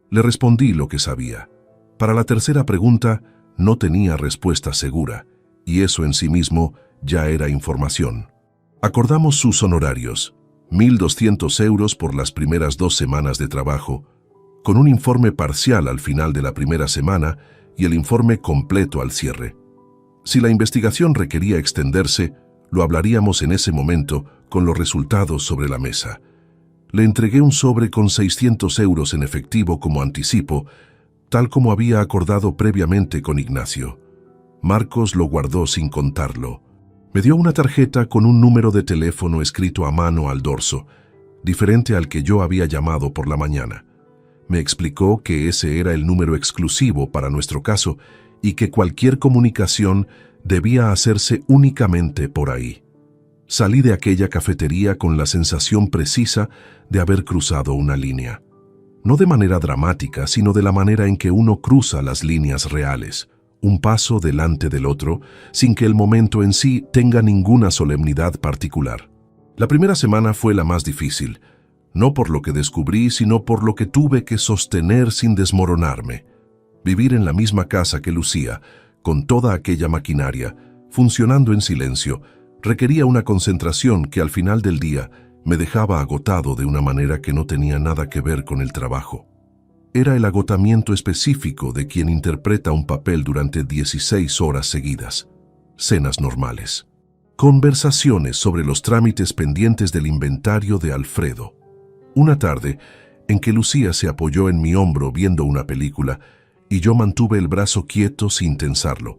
Le respondí lo que sabía. Para la tercera pregunta no tenía respuesta segura, y eso en sí mismo ya era información. Acordamos sus honorarios, 1.200 euros por las primeras 2 semanas de trabajo, con un informe parcial al final de la primera semana y el informe completo al cierre. Si la investigación requería extenderse, lo hablaríamos en ese momento con los resultados sobre la mesa. Le entregué un sobre con 600 euros en efectivo como anticipo, tal como había acordado previamente con Ignacio. Marcos lo guardó sin contarlo. Me dio una tarjeta con un número de teléfono escrito a mano al dorso, diferente al que yo había llamado por la mañana. Me explicó que ese era el número exclusivo para nuestro caso y que cualquier comunicación debía hacerse únicamente por ahí. Salí de aquella cafetería con la sensación precisa de haber cruzado una línea. No de manera dramática, sino de la manera en que uno cruza las líneas reales, un paso delante del otro, sin que el momento en sí tenga ninguna solemnidad particular. La primera semana fue la más difícil, no por lo que descubrí, sino por lo que tuve que sostener sin desmoronarme. Vivir en la misma casa que Lucía, con toda aquella maquinaria, funcionando en silencio, requería una concentración que al final del día me dejaba agotado de una manera que no tenía nada que ver con el trabajo. Era el agotamiento específico de quien interpreta un papel durante 16 horas seguidas. Cenas normales. Conversaciones sobre los trámites pendientes del inventario de Alfredo. Una tarde en que Lucía se apoyó en mi hombro viendo una película y yo mantuve el brazo quieto sin tensarlo,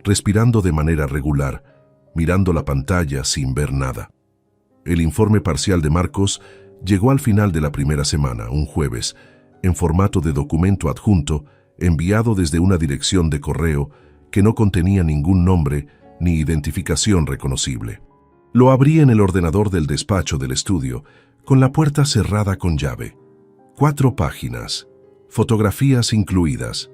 respirando de manera regular, mirando la pantalla sin ver nada. El informe parcial de Marcos llegó al final de la primera semana, un jueves, en formato de documento adjunto, enviado desde una dirección de correo que no contenía ningún nombre ni identificación reconocible. Lo abrí en el ordenador del despacho del estudio, con la puerta cerrada con llave. 4 páginas, fotografías incluidas.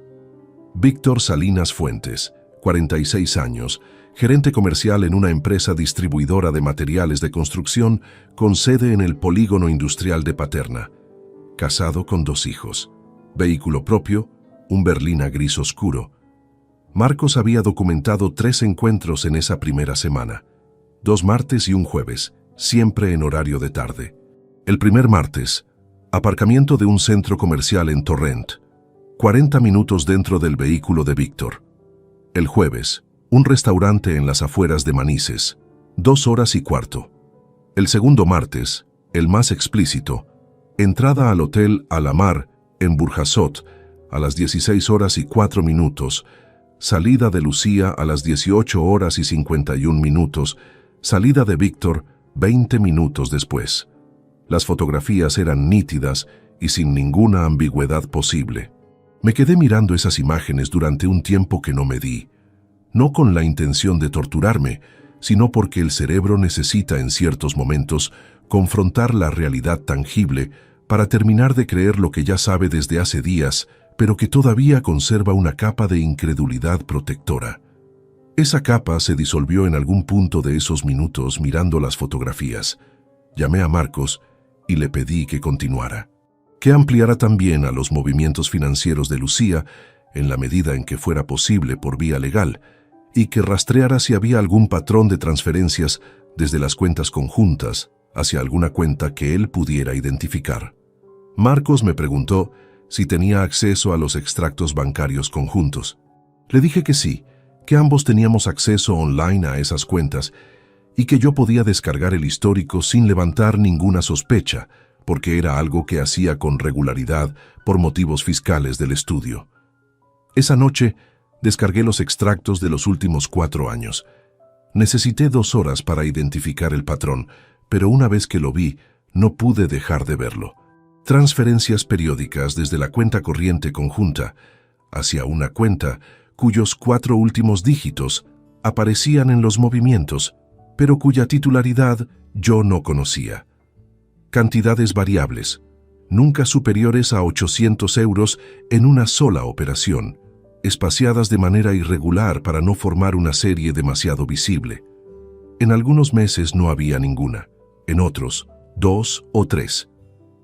Víctor Salinas Fuentes, 46 años, gerente comercial en una empresa distribuidora de materiales de construcción con sede en el polígono industrial de Paterna. Casado con 2 hijos. Vehículo propio, un berlina gris oscuro. Marcos había documentado 3 encuentros en esa primera semana. 2 martes y un jueves, siempre en horario de tarde. El primer martes, aparcamiento de un centro comercial en Torrent. 40 minutos dentro del vehículo de Víctor. El jueves, un restaurante en las afueras de Manises, 2 horas y cuarto. El segundo martes, el más explícito, entrada al hotel Alamar en Burjasot a las 16 horas y 4 minutos, salida de Lucía a las 18 horas y 51 minutos, salida de Víctor 20 minutos después. Las fotografías eran nítidas y sin ninguna ambigüedad posible. Me quedé mirando esas imágenes durante un tiempo que no medí, no con la intención de torturarme, sino porque el cerebro necesita en ciertos momentos confrontar la realidad tangible para terminar de creer lo que ya sabe desde hace días, pero que todavía conserva una capa de incredulidad protectora. Esa capa se disolvió en algún punto de esos minutos mirando las fotografías. Llamé a Marcos y le pedí que continuara, que ampliara también a los movimientos financieros de Lucía en la medida en que fuera posible por vía legal, y que rastreara si había algún patrón de transferencias desde las cuentas conjuntas hacia alguna cuenta que él pudiera identificar. Marcos me preguntó si tenía acceso a los extractos bancarios conjuntos. Le dije que sí, que ambos teníamos acceso online a esas cuentas y que yo podía descargar el histórico sin levantar ninguna sospecha, porque era algo que hacía con regularidad por motivos fiscales del estudio. Esa noche descargué los extractos de los últimos 4 años. Necesité 2 horas para identificar el patrón, pero una vez que lo vi, no pude dejar de verlo. Transferencias periódicas desde la cuenta corriente conjunta hacia una cuenta cuyos 4 últimos dígitos aparecían en los movimientos, pero cuya titularidad yo no conocía. Cantidades variables, nunca superiores a 800 euros en una sola operación, espaciadas de manera irregular para no formar una serie demasiado visible. En algunos meses no había ninguna, en otros 2 o 3.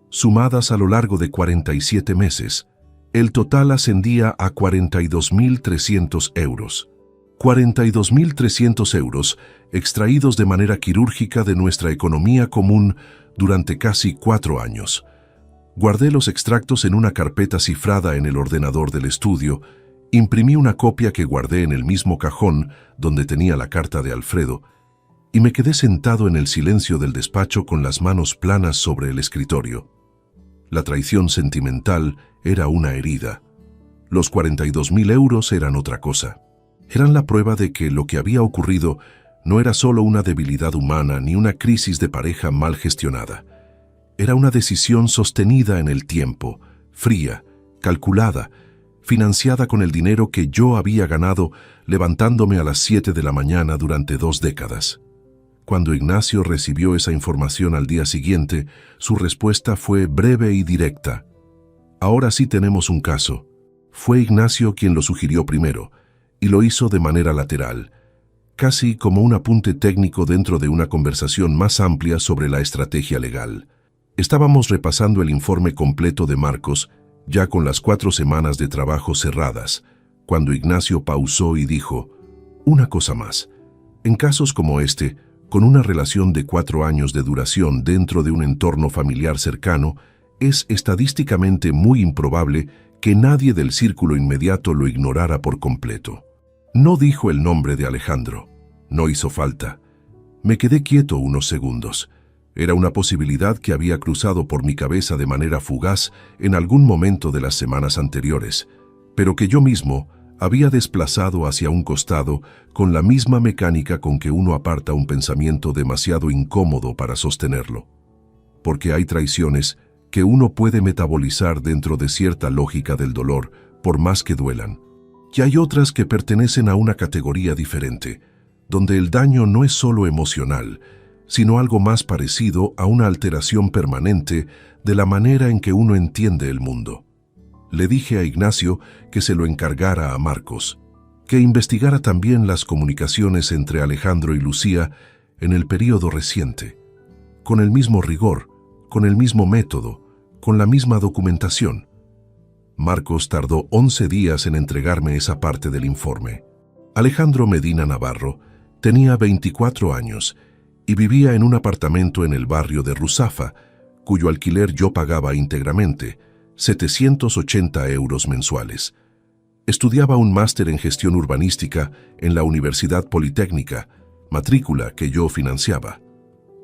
Sumadas a lo largo de 47 meses, el total ascendía a 42.300 euros. 42.300 euros extraídos de manera quirúrgica de nuestra economía común durante casi 4 años. Guardé los extractos en una carpeta cifrada en el ordenador del estudio, imprimí una copia que guardé en el mismo cajón donde tenía la carta de Alfredo y me quedé sentado en el silencio del despacho con las manos planas sobre el escritorio. La traición sentimental era una herida. Los 42.000 euros eran otra cosa. Eran la prueba de que lo que había ocurrido no era solo una debilidad humana ni una crisis de pareja mal gestionada. Era una decisión sostenida en el tiempo, fría, calculada, financiada con el dinero que yo había ganado levantándome a las 7 de la mañana durante 2 décadas. Cuando Ignacio recibió esa información al día siguiente, su respuesta fue breve y directa. Ahora sí tenemos un caso. Fue Ignacio quien lo sugirió primero, y lo hizo de manera lateral, casi como un apunte técnico dentro de una conversación más amplia sobre la estrategia legal. Estábamos repasando el informe completo de Marcos, ya con las 4 semanas de trabajo cerradas, cuando Ignacio pausó y dijo: «Una cosa más. En casos como este, con una relación de 4 años de duración dentro de un entorno familiar cercano, es estadísticamente muy improbable que nadie del círculo inmediato lo ignorara por completo». No dijo el nombre de Alejandro. No hizo falta. Me quedé quieto unos segundos. Era una posibilidad que había cruzado por mi cabeza de manera fugaz en algún momento de las semanas anteriores, pero que yo mismo había desplazado hacia un costado con la misma mecánica con que uno aparta un pensamiento demasiado incómodo para sostenerlo. Porque hay traiciones que uno puede metabolizar dentro de cierta lógica del dolor, por más que duelan. Y hay otras que pertenecen a una categoría diferente, donde el daño no es solo emocional, sino algo más parecido a una alteración permanente de la manera en que uno entiende el mundo. Le dije a Ignacio que se lo encargara a Marcos, que investigara también las comunicaciones entre Alejandro y Lucía en el período reciente, con el mismo rigor, con el mismo método, con la misma documentación. Marcos tardó 11 días en entregarme esa parte del informe. Alejandro Medina Navarro tenía 24 años y vivía en un apartamento en el barrio de Ruzafa, cuyo alquiler yo pagaba íntegramente, 780 euros mensuales. Estudiaba un máster en gestión urbanística en la Universidad Politécnica, matrícula que yo financiaba.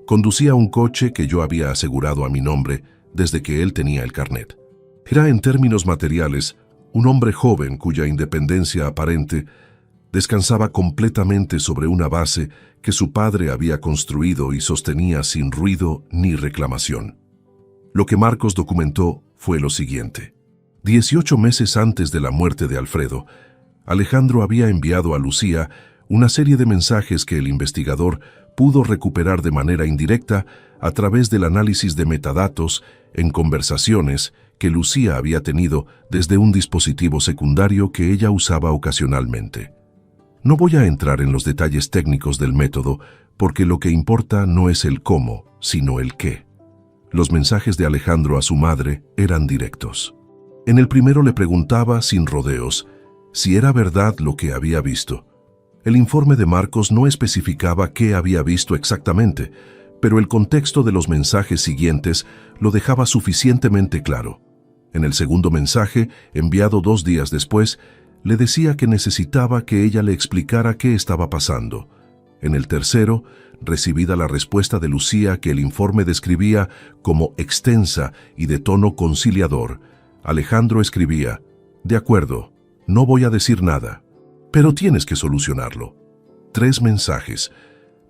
Conducía un coche que yo había asegurado a mi nombre desde que él tenía el carnet. Era, en términos materiales, un hombre joven cuya independencia aparente descansaba completamente sobre una base que su padre había construido y sostenía sin ruido ni reclamación. Lo que Marcos documentó fue lo siguiente. 18 meses antes de la muerte de Alfredo, Alejandro había enviado a Lucía una serie de mensajes que el investigador pudo recuperar de manera indirecta a través del análisis de metadatos en conversaciones que Lucía había tenido desde un dispositivo secundario que ella usaba ocasionalmente. No voy a entrar en los detalles técnicos del método porque lo que importa no es el cómo, sino el qué. Los mensajes de Alejandro a su madre eran directos. En el primero le preguntaba, sin rodeos, si era verdad lo que había visto. El informe de Marcos no especificaba qué había visto exactamente, pero el contexto de los mensajes siguientes lo dejaba suficientemente claro. En el segundo mensaje, enviado 2 días después, le decía que necesitaba que ella le explicara qué estaba pasando. En el tercero, recibida la respuesta de Lucía que el informe describía como extensa y de tono conciliador, Alejandro escribía: «De acuerdo, no voy a decir nada, pero tienes que solucionarlo». 3 mensajes,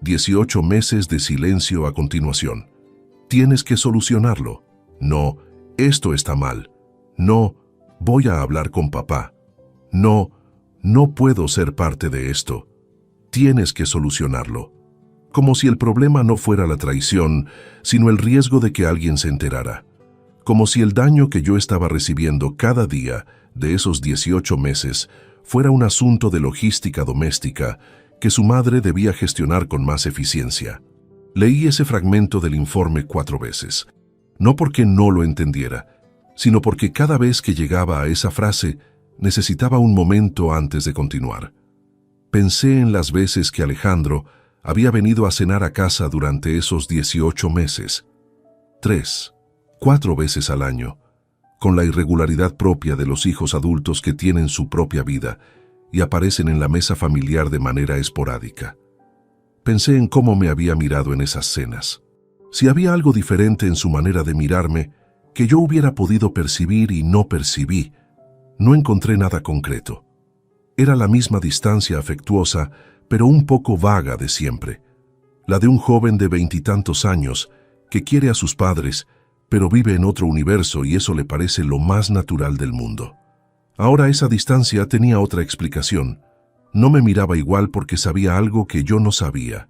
18 meses de silencio a continuación. Tienes que solucionarlo. No, esto está mal. No, voy a hablar con papá. No, no puedo ser parte de esto. Tienes que solucionarlo. Como si el problema no fuera la traición, sino el riesgo de que alguien se enterara. Como si el daño que yo estaba recibiendo cada día de esos 18 meses fuera un asunto de logística doméstica que su madre debía gestionar con más eficiencia. Leí ese fragmento del informe 4 veces, no porque no lo entendiera, sino porque cada vez que llegaba a esa frase necesitaba un momento antes de continuar. Pensé en las veces que Alejandro había venido a cenar a casa durante esos 18 meses. 3, 4 veces al año, con la irregularidad propia de los hijos adultos que tienen su propia vida y aparecen en la mesa familiar de manera esporádica. Pensé en cómo me había mirado en esas cenas. Si había algo diferente en su manera de mirarme que yo hubiera podido percibir y no percibí, no encontré nada concreto. Era la misma distancia afectuosa, pero un poco vaga de siempre. La de un joven de 20 y tantos años que quiere a sus padres, pero vive en otro universo y eso le parece lo más natural del mundo. Ahora esa distancia tenía otra explicación. No me miraba igual porque sabía algo que yo no sabía.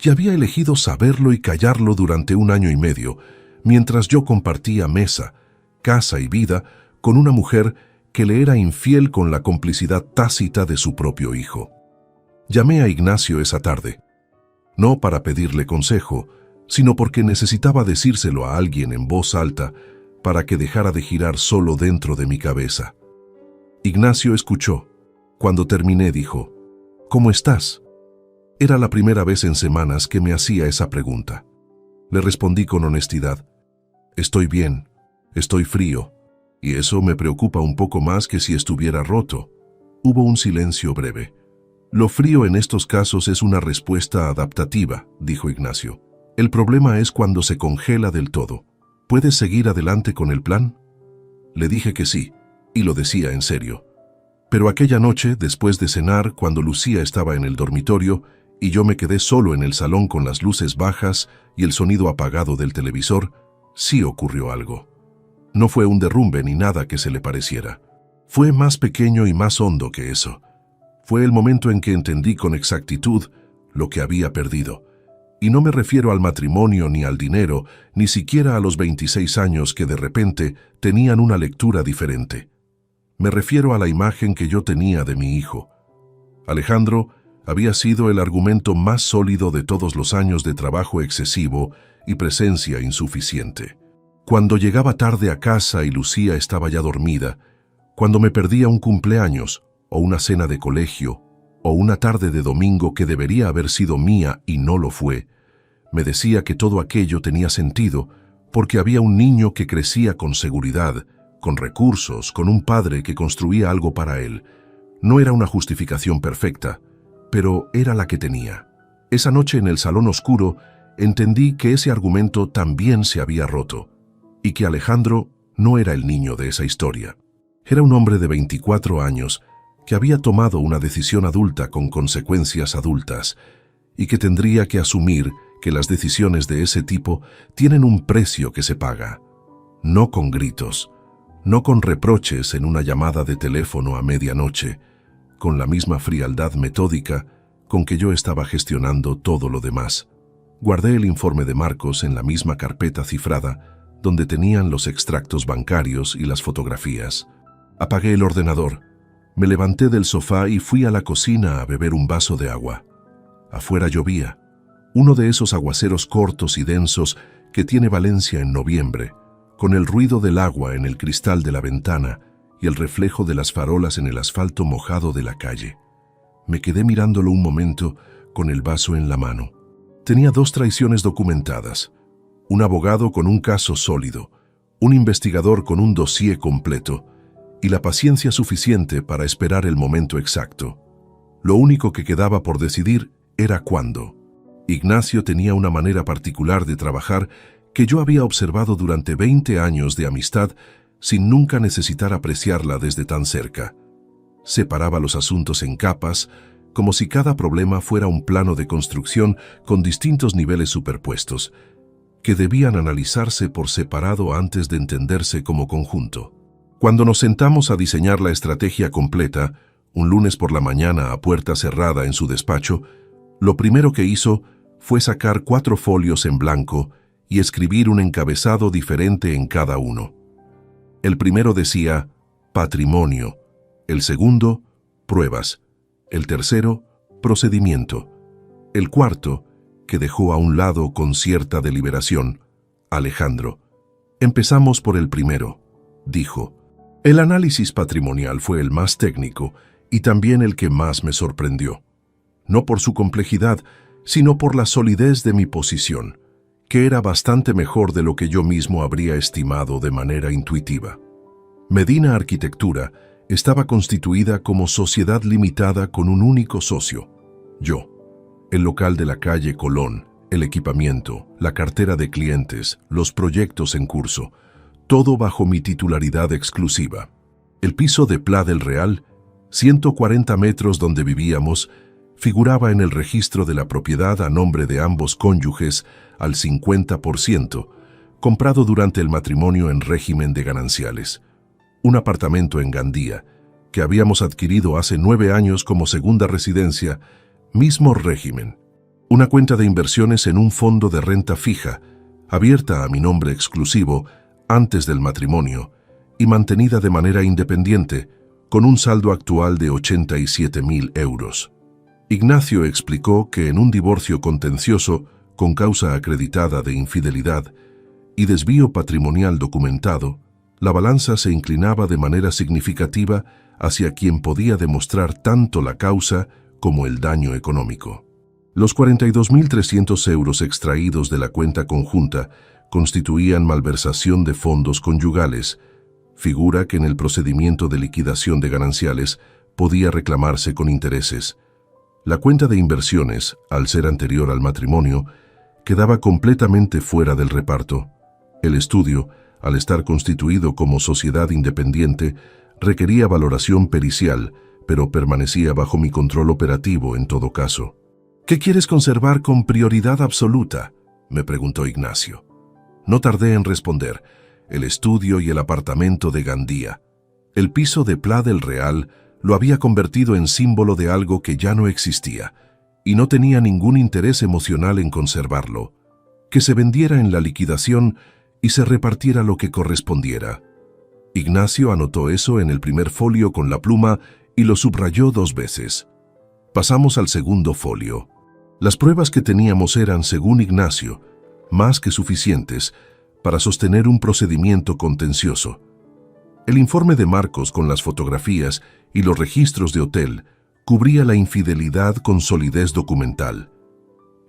Y había elegido saberlo y callarlo durante 1 año y medio, mientras yo compartía mesa, casa y vida con una mujer que le era infiel con la complicidad tácita de su propio hijo. Llamé a Ignacio esa tarde, no para pedirle consejo, sino porque necesitaba decírselo a alguien en voz alta para que dejara de girar solo dentro de mi cabeza. Ignacio escuchó. Cuando terminé dijo, ¿cómo estás? Era la primera vez en semanas que me hacía esa pregunta. Le respondí con honestidad, estoy bien, estoy frío, y eso me preocupa un poco más que si estuviera roto. Hubo un silencio breve. Lo frío en estos casos es una respuesta adaptativa, dijo Ignacio. El problema es cuando se congela del todo. ¿Puedes seguir adelante con el plan? Le dije que sí, y lo decía en serio. Pero aquella noche, después de cenar, cuando Lucía estaba en el dormitorio y yo me quedé solo en el salón con las luces bajas y el sonido apagado del televisor, sí ocurrió algo. No fue un derrumbe ni nada que se le pareciera. Fue más pequeño y más hondo que eso. Fue el momento en que entendí con exactitud lo que había perdido. Y no me refiero al matrimonio ni al dinero, ni siquiera a los 26 años que de repente tenían una lectura diferente. Me refiero a la imagen que yo tenía de mi hijo. Alejandro había sido el argumento más sólido de todos los años de trabajo excesivo y presencia insuficiente. Cuando llegaba tarde a casa y Lucía estaba ya dormida, cuando me perdía un cumpleaños, o una cena de colegio, o una tarde de domingo que debería haber sido mía y no lo fue, me decía que todo aquello tenía sentido porque había un niño que crecía con seguridad, con recursos, con un padre que construía algo para él. No era una justificación perfecta, pero era la que tenía. Esa noche en el salón oscuro entendí que ese argumento también se había roto, y que Alejandro no era el niño de esa historia. Era un hombre de 24 años que había tomado una decisión adulta con consecuencias adultas, y que tendría que asumir que las decisiones de ese tipo tienen un precio que se paga. No con gritos, no con reproches en una llamada de teléfono a medianoche, con la misma frialdad metódica con que yo estaba gestionando todo lo demás. Guardé el informe de Marcos en la misma carpeta cifrada, donde tenían los extractos bancarios y las fotografías. Apagué el ordenador, me levanté del sofá y fui a la cocina a beber un vaso de agua. Afuera llovía, uno de esos aguaceros cortos y densos que tiene Valencia en noviembre, con el ruido del agua en el cristal de la ventana y el reflejo de las farolas en el asfalto mojado de la calle. Me quedé mirándolo un momento con el vaso en la mano. Tenía 2 traiciones documentadas, un abogado con un caso sólido, un investigador con un dossier completo y la paciencia suficiente para esperar el momento exacto. Lo único que quedaba por decidir era cuándo. Ignacio tenía una manera particular de trabajar que yo había observado durante 20 años de amistad sin nunca necesitar apreciarla desde tan cerca. Separaba los asuntos en capas, como si cada problema fuera un plano de construcción con distintos niveles superpuestos, que debían analizarse por separado antes de entenderse como conjunto. Cuando nos sentamos a diseñar la estrategia completa, un lunes por la mañana a puerta cerrada en su despacho, lo primero que hizo fue sacar 4 folios en blanco y escribir un encabezado diferente en cada uno. El primero decía patrimonio, el segundo, pruebas, el tercero, procedimiento, el cuarto, que dejó a un lado con cierta deliberación, Alejandro. Empezamos por el primero, dijo. El análisis patrimonial fue el más técnico y también el que más me sorprendió. No por su complejidad, sino por la solidez de mi posición, que era bastante mejor de lo que yo mismo habría estimado de manera intuitiva. Medina Arquitectura estaba constituida como sociedad limitada con un único socio, yo. el local de la calle Colón, el equipamiento, la cartera de clientes, los proyectos en curso, todo bajo mi titularidad exclusiva. El piso de Pla del Real, 140 metros donde vivíamos, figuraba en el registro de la propiedad a nombre de ambos cónyuges al 50%, comprado durante el matrimonio en régimen de gananciales. Un apartamento en Gandía, que habíamos adquirido hace 9 años como segunda residencia, mismo régimen. Una cuenta de inversiones en un fondo de renta fija, abierta a mi nombre exclusivo antes del matrimonio y mantenida de manera independiente, con un saldo actual de 87.000 euros. Ignacio explicó que en un divorcio contencioso, con causa acreditada de infidelidad y desvío patrimonial documentado, la balanza se inclinaba de manera significativa hacia quien podía demostrar tanto la causa como el daño económico. Los 42.300 euros extraídos de la cuenta conjunta constituían malversación de fondos conyugales, figura que en el procedimiento de liquidación de gananciales podía reclamarse con intereses. La cuenta de inversiones, al ser anterior al matrimonio, quedaba completamente fuera del reparto. El estudio, al estar constituido como sociedad independiente, requería valoración pericial, pero permanecía bajo mi control operativo en todo caso. ¿Qué quieres conservar con prioridad absoluta?, me preguntó Ignacio. No tardé en responder: el estudio y el apartamento de Gandía. El piso de Pla del Real lo había convertido en símbolo de algo que ya no existía, y no tenía ningún interés emocional en conservarlo. Que se vendiera en la liquidación y se repartiera lo que correspondiera. Ignacio anotó eso en el primer folio con la pluma y lo subrayó 2 veces. Pasamos al segundo folio. Las pruebas que teníamos eran, según Ignacio, más que suficientes para sostener un procedimiento contencioso. El informe de Marcos con las fotografías y los registros de hotel cubría la infidelidad con solidez documental.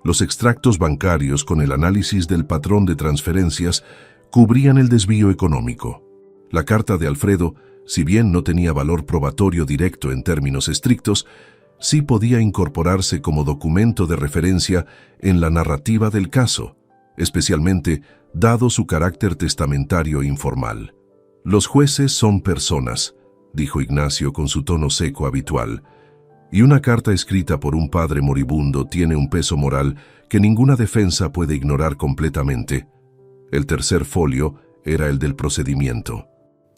Los extractos bancarios con el análisis del patrón de transferencias cubrían el desvío económico. La carta de Alfredo, si bien no tenía valor probatorio directo en términos estrictos, sí podía incorporarse como documento de referencia en la narrativa del caso, especialmente dado su carácter testamentario informal. Los jueces son personas, dijo Ignacio con su tono seco habitual, y una carta escrita por un padre moribundo tiene un peso moral que ninguna defensa puede ignorar completamente. El tercer folio era el del procedimiento.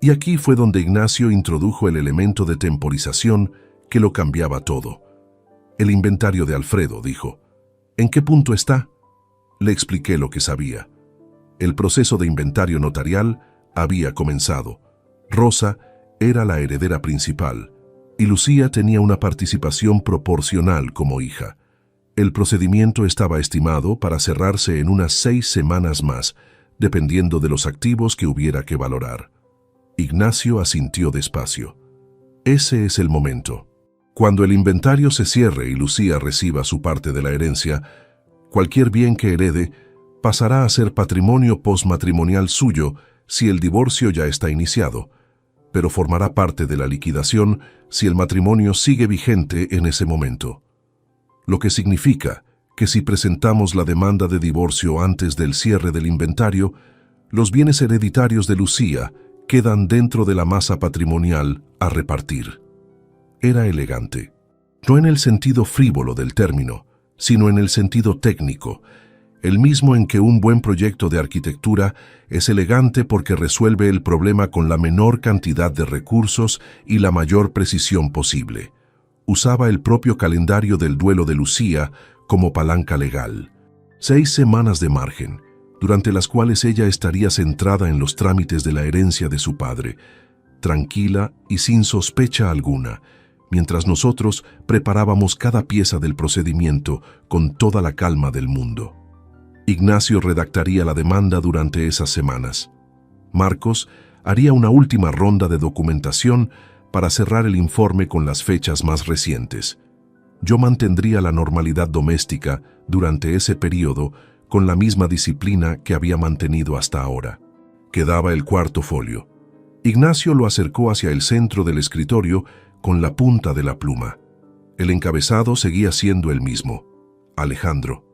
Y aquí fue donde Ignacio introdujo el elemento de temporización que lo cambiaba todo. El inventario de Alfredo, dijo. ¿En qué punto está? Le expliqué lo que sabía. El proceso de inventario notarial había comenzado. Rosa era la heredera principal y Lucía tenía una participación proporcional como hija. El procedimiento estaba estimado para cerrarse en unas 6 semanas más, dependiendo de los activos que hubiera que valorar. Ignacio asintió despacio. Ese es el momento. Cuando el inventario se cierre y Lucía reciba su parte de la herencia, cualquier bien que herede pasará a ser patrimonio postmatrimonial suyo si el divorcio ya está iniciado, pero formará parte de la liquidación si el matrimonio sigue vigente en ese momento. Lo que significa que si presentamos la demanda de divorcio antes del cierre del inventario, los bienes hereditarios de Lucía quedan dentro de la masa patrimonial a repartir. Era elegante, no en el sentido frívolo del término, sino en el sentido técnico, el mismo en que un buen proyecto de arquitectura es elegante porque resuelve el problema con la menor cantidad de recursos y la mayor precisión posible. Usaba el propio calendario del duelo de Lucía como palanca legal. 6 semanas de margen, durante las cuales ella estaría centrada en los trámites de la herencia de su padre, tranquila y sin sospecha alguna, mientras nosotros preparábamos cada pieza del procedimiento con toda la calma del mundo. Ignacio redactaría la demanda durante esas semanas. Marcos haría una última ronda de documentación para cerrar el informe con las fechas más recientes. Yo mantendría la normalidad doméstica durante ese periodo con la misma disciplina que había mantenido hasta ahora. Quedaba el cuarto folio. Ignacio lo acercó hacia el centro del escritorio con la punta de la pluma. El encabezado seguía siendo el mismo: Alejandro.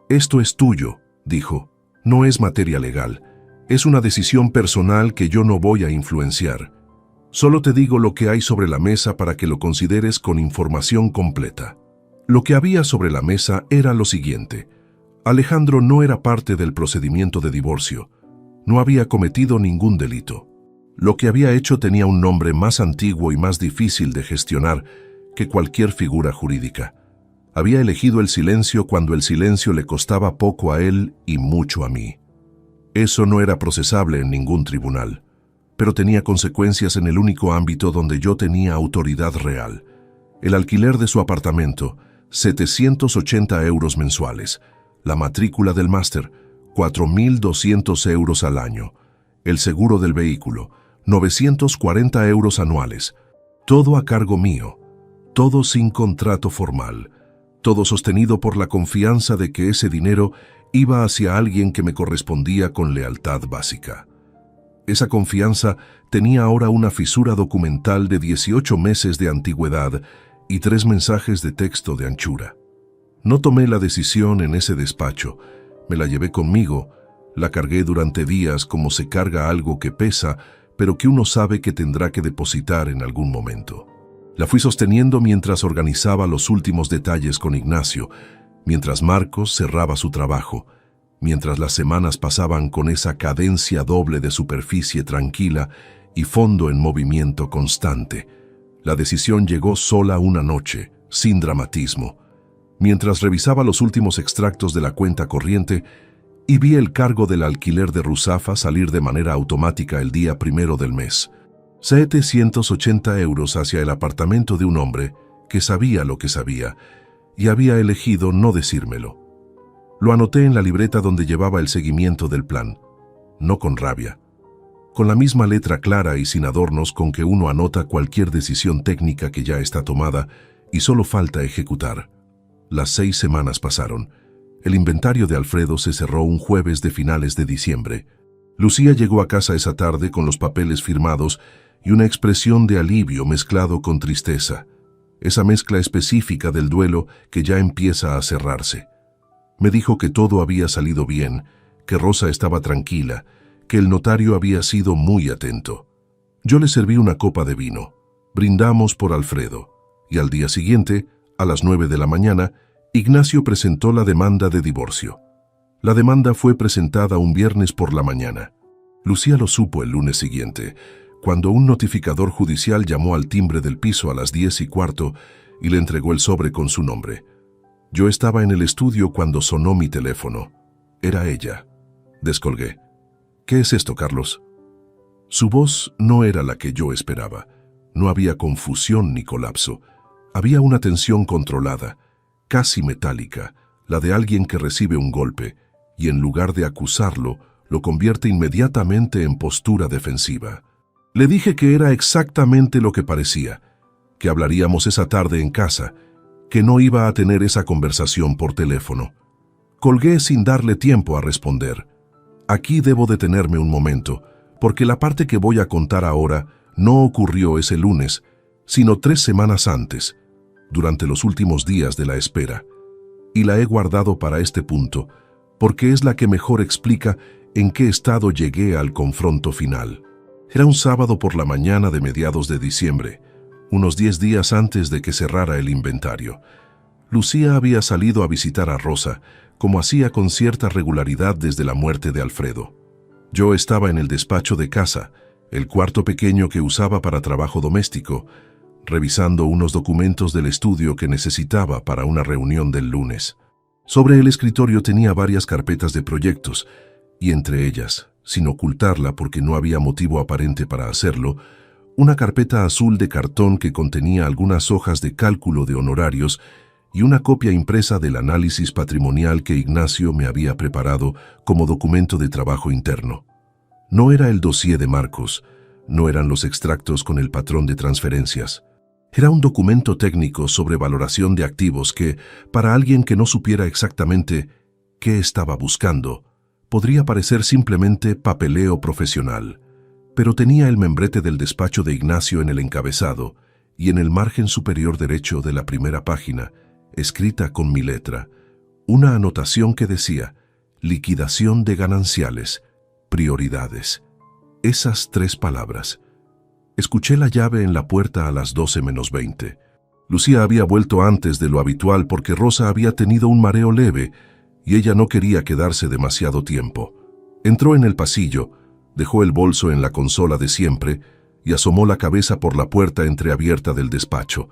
Esto es tuyo, dijo. No es materia legal. Es una decisión personal que yo no voy a influenciar. Solo te digo lo que hay sobre la mesa para que lo consideres con información completa. Lo que había sobre la mesa era lo siguiente. Alejandro no era parte del procedimiento de divorcio. No había cometido ningún delito. Lo que había hecho tenía un nombre más antiguo y más difícil de gestionar que cualquier figura jurídica. Había elegido el silencio cuando el silencio le costaba poco a él y mucho a mí. Eso no era procesable en ningún tribunal, pero tenía consecuencias en el único ámbito donde yo tenía autoridad real. El alquiler de su apartamento, 780 euros mensuales. La matrícula del máster, 4.200 euros al año. El seguro del vehículo, 940 euros anuales. Todo a cargo mío. Todo sin contrato formal. Todo sostenido por la confianza de que ese dinero iba hacia alguien que me correspondía con lealtad básica. Esa confianza tenía ahora una fisura documental de 18 meses de antigüedad y 3 mensajes de texto de anchura. No tomé la decisión en ese despacho, me la llevé conmigo, la cargué durante días como se carga algo que pesa, pero que uno sabe que tendrá que depositar en algún momento. La fui sosteniendo mientras organizaba los últimos detalles con Ignacio, mientras Marcos cerraba su trabajo, mientras las semanas pasaban con esa cadencia doble de superficie tranquila y fondo en movimiento constante. La decisión llegó sola una noche, sin dramatismo, mientras revisaba los últimos extractos de la cuenta corriente y vi el cargo del alquiler de Ruzafa salir de manera automática el día 1 del mes. 780 euros hacia el apartamento de un hombre que sabía lo que sabía y había elegido no decírmelo. Lo anoté en la libreta donde llevaba el seguimiento del plan, no con rabia, con la misma letra clara y sin adornos con que uno anota cualquier decisión técnica que ya está tomada y solo falta ejecutar. Las 6 semanas pasaron. El inventario de Alfredo se cerró un jueves de finales de diciembre. Lucía llegó a casa esa tarde con los papeles firmados y una expresión de alivio mezclado con tristeza, esa mezcla específica del duelo que ya empieza a cerrarse. Me dijo que todo había salido bien, que Rosa estaba tranquila, que el notario había sido muy atento. Yo le serví una copa de vino, brindamos por Alfredo, y al día siguiente, a las 9 de la mañana, Ignacio presentó la demanda de divorcio. La demanda fue presentada un viernes por la mañana. Lucía lo supo el lunes siguiente, cuando un notificador judicial llamó al timbre del piso a las 10:15 y le entregó el sobre con su nombre. Yo estaba en el estudio cuando sonó mi teléfono. Era ella. Descolgué. ¿Qué es esto, Carlos? Su voz no era la que yo esperaba. No había confusión ni colapso. Había una tensión controlada, casi metálica, la de alguien que recibe un golpe y en lugar de acusarlo, lo convierte inmediatamente en postura defensiva. Le dije que era exactamente lo que parecía, que hablaríamos esa tarde en casa, que no iba a tener esa conversación por teléfono. Colgué sin darle tiempo a responder. Aquí debo detenerme un momento, porque la parte que voy a contar ahora no ocurrió ese lunes, sino 3 semanas antes, durante los últimos días de la espera. Y la he guardado para este punto, porque es la que mejor explica en qué estado llegué al confronto final. Era un sábado por la mañana de mediados de diciembre, unos 10 días antes de que cerrara el inventario. Lucía había salido a visitar a Rosa, como hacía con cierta regularidad desde la muerte de Alfredo. Yo estaba en el despacho de casa, el cuarto pequeño que usaba para trabajo doméstico, revisando unos documentos del estudio que necesitaba para una reunión del lunes. Sobre el escritorio tenía varias carpetas de proyectos, y entre ellas, sin ocultarla porque no había motivo aparente para hacerlo, una carpeta azul de cartón que contenía algunas hojas de cálculo de honorarios y una copia impresa del análisis patrimonial que Ignacio me había preparado como documento de trabajo interno. No era el dossier de Marcos, no eran los extractos con el patrón de transferencias. Era un documento técnico sobre valoración de activos que, para alguien que no supiera exactamente qué estaba buscando, podría parecer simplemente papeleo profesional, pero tenía el membrete del despacho de Ignacio en el encabezado y en el margen superior derecho de la primera página, escrita con mi letra, Una anotación que decía: liquidación de gananciales, prioridades. Esas 3 palabras. Escuché la llave en la puerta a las 12:20. Lucía había vuelto antes de lo habitual porque Rosa había tenido un mareo leve y ella no quería quedarse demasiado tiempo. Entró en el pasillo, dejó el bolso en la consola de siempre y asomó la cabeza por la puerta entreabierta del despacho.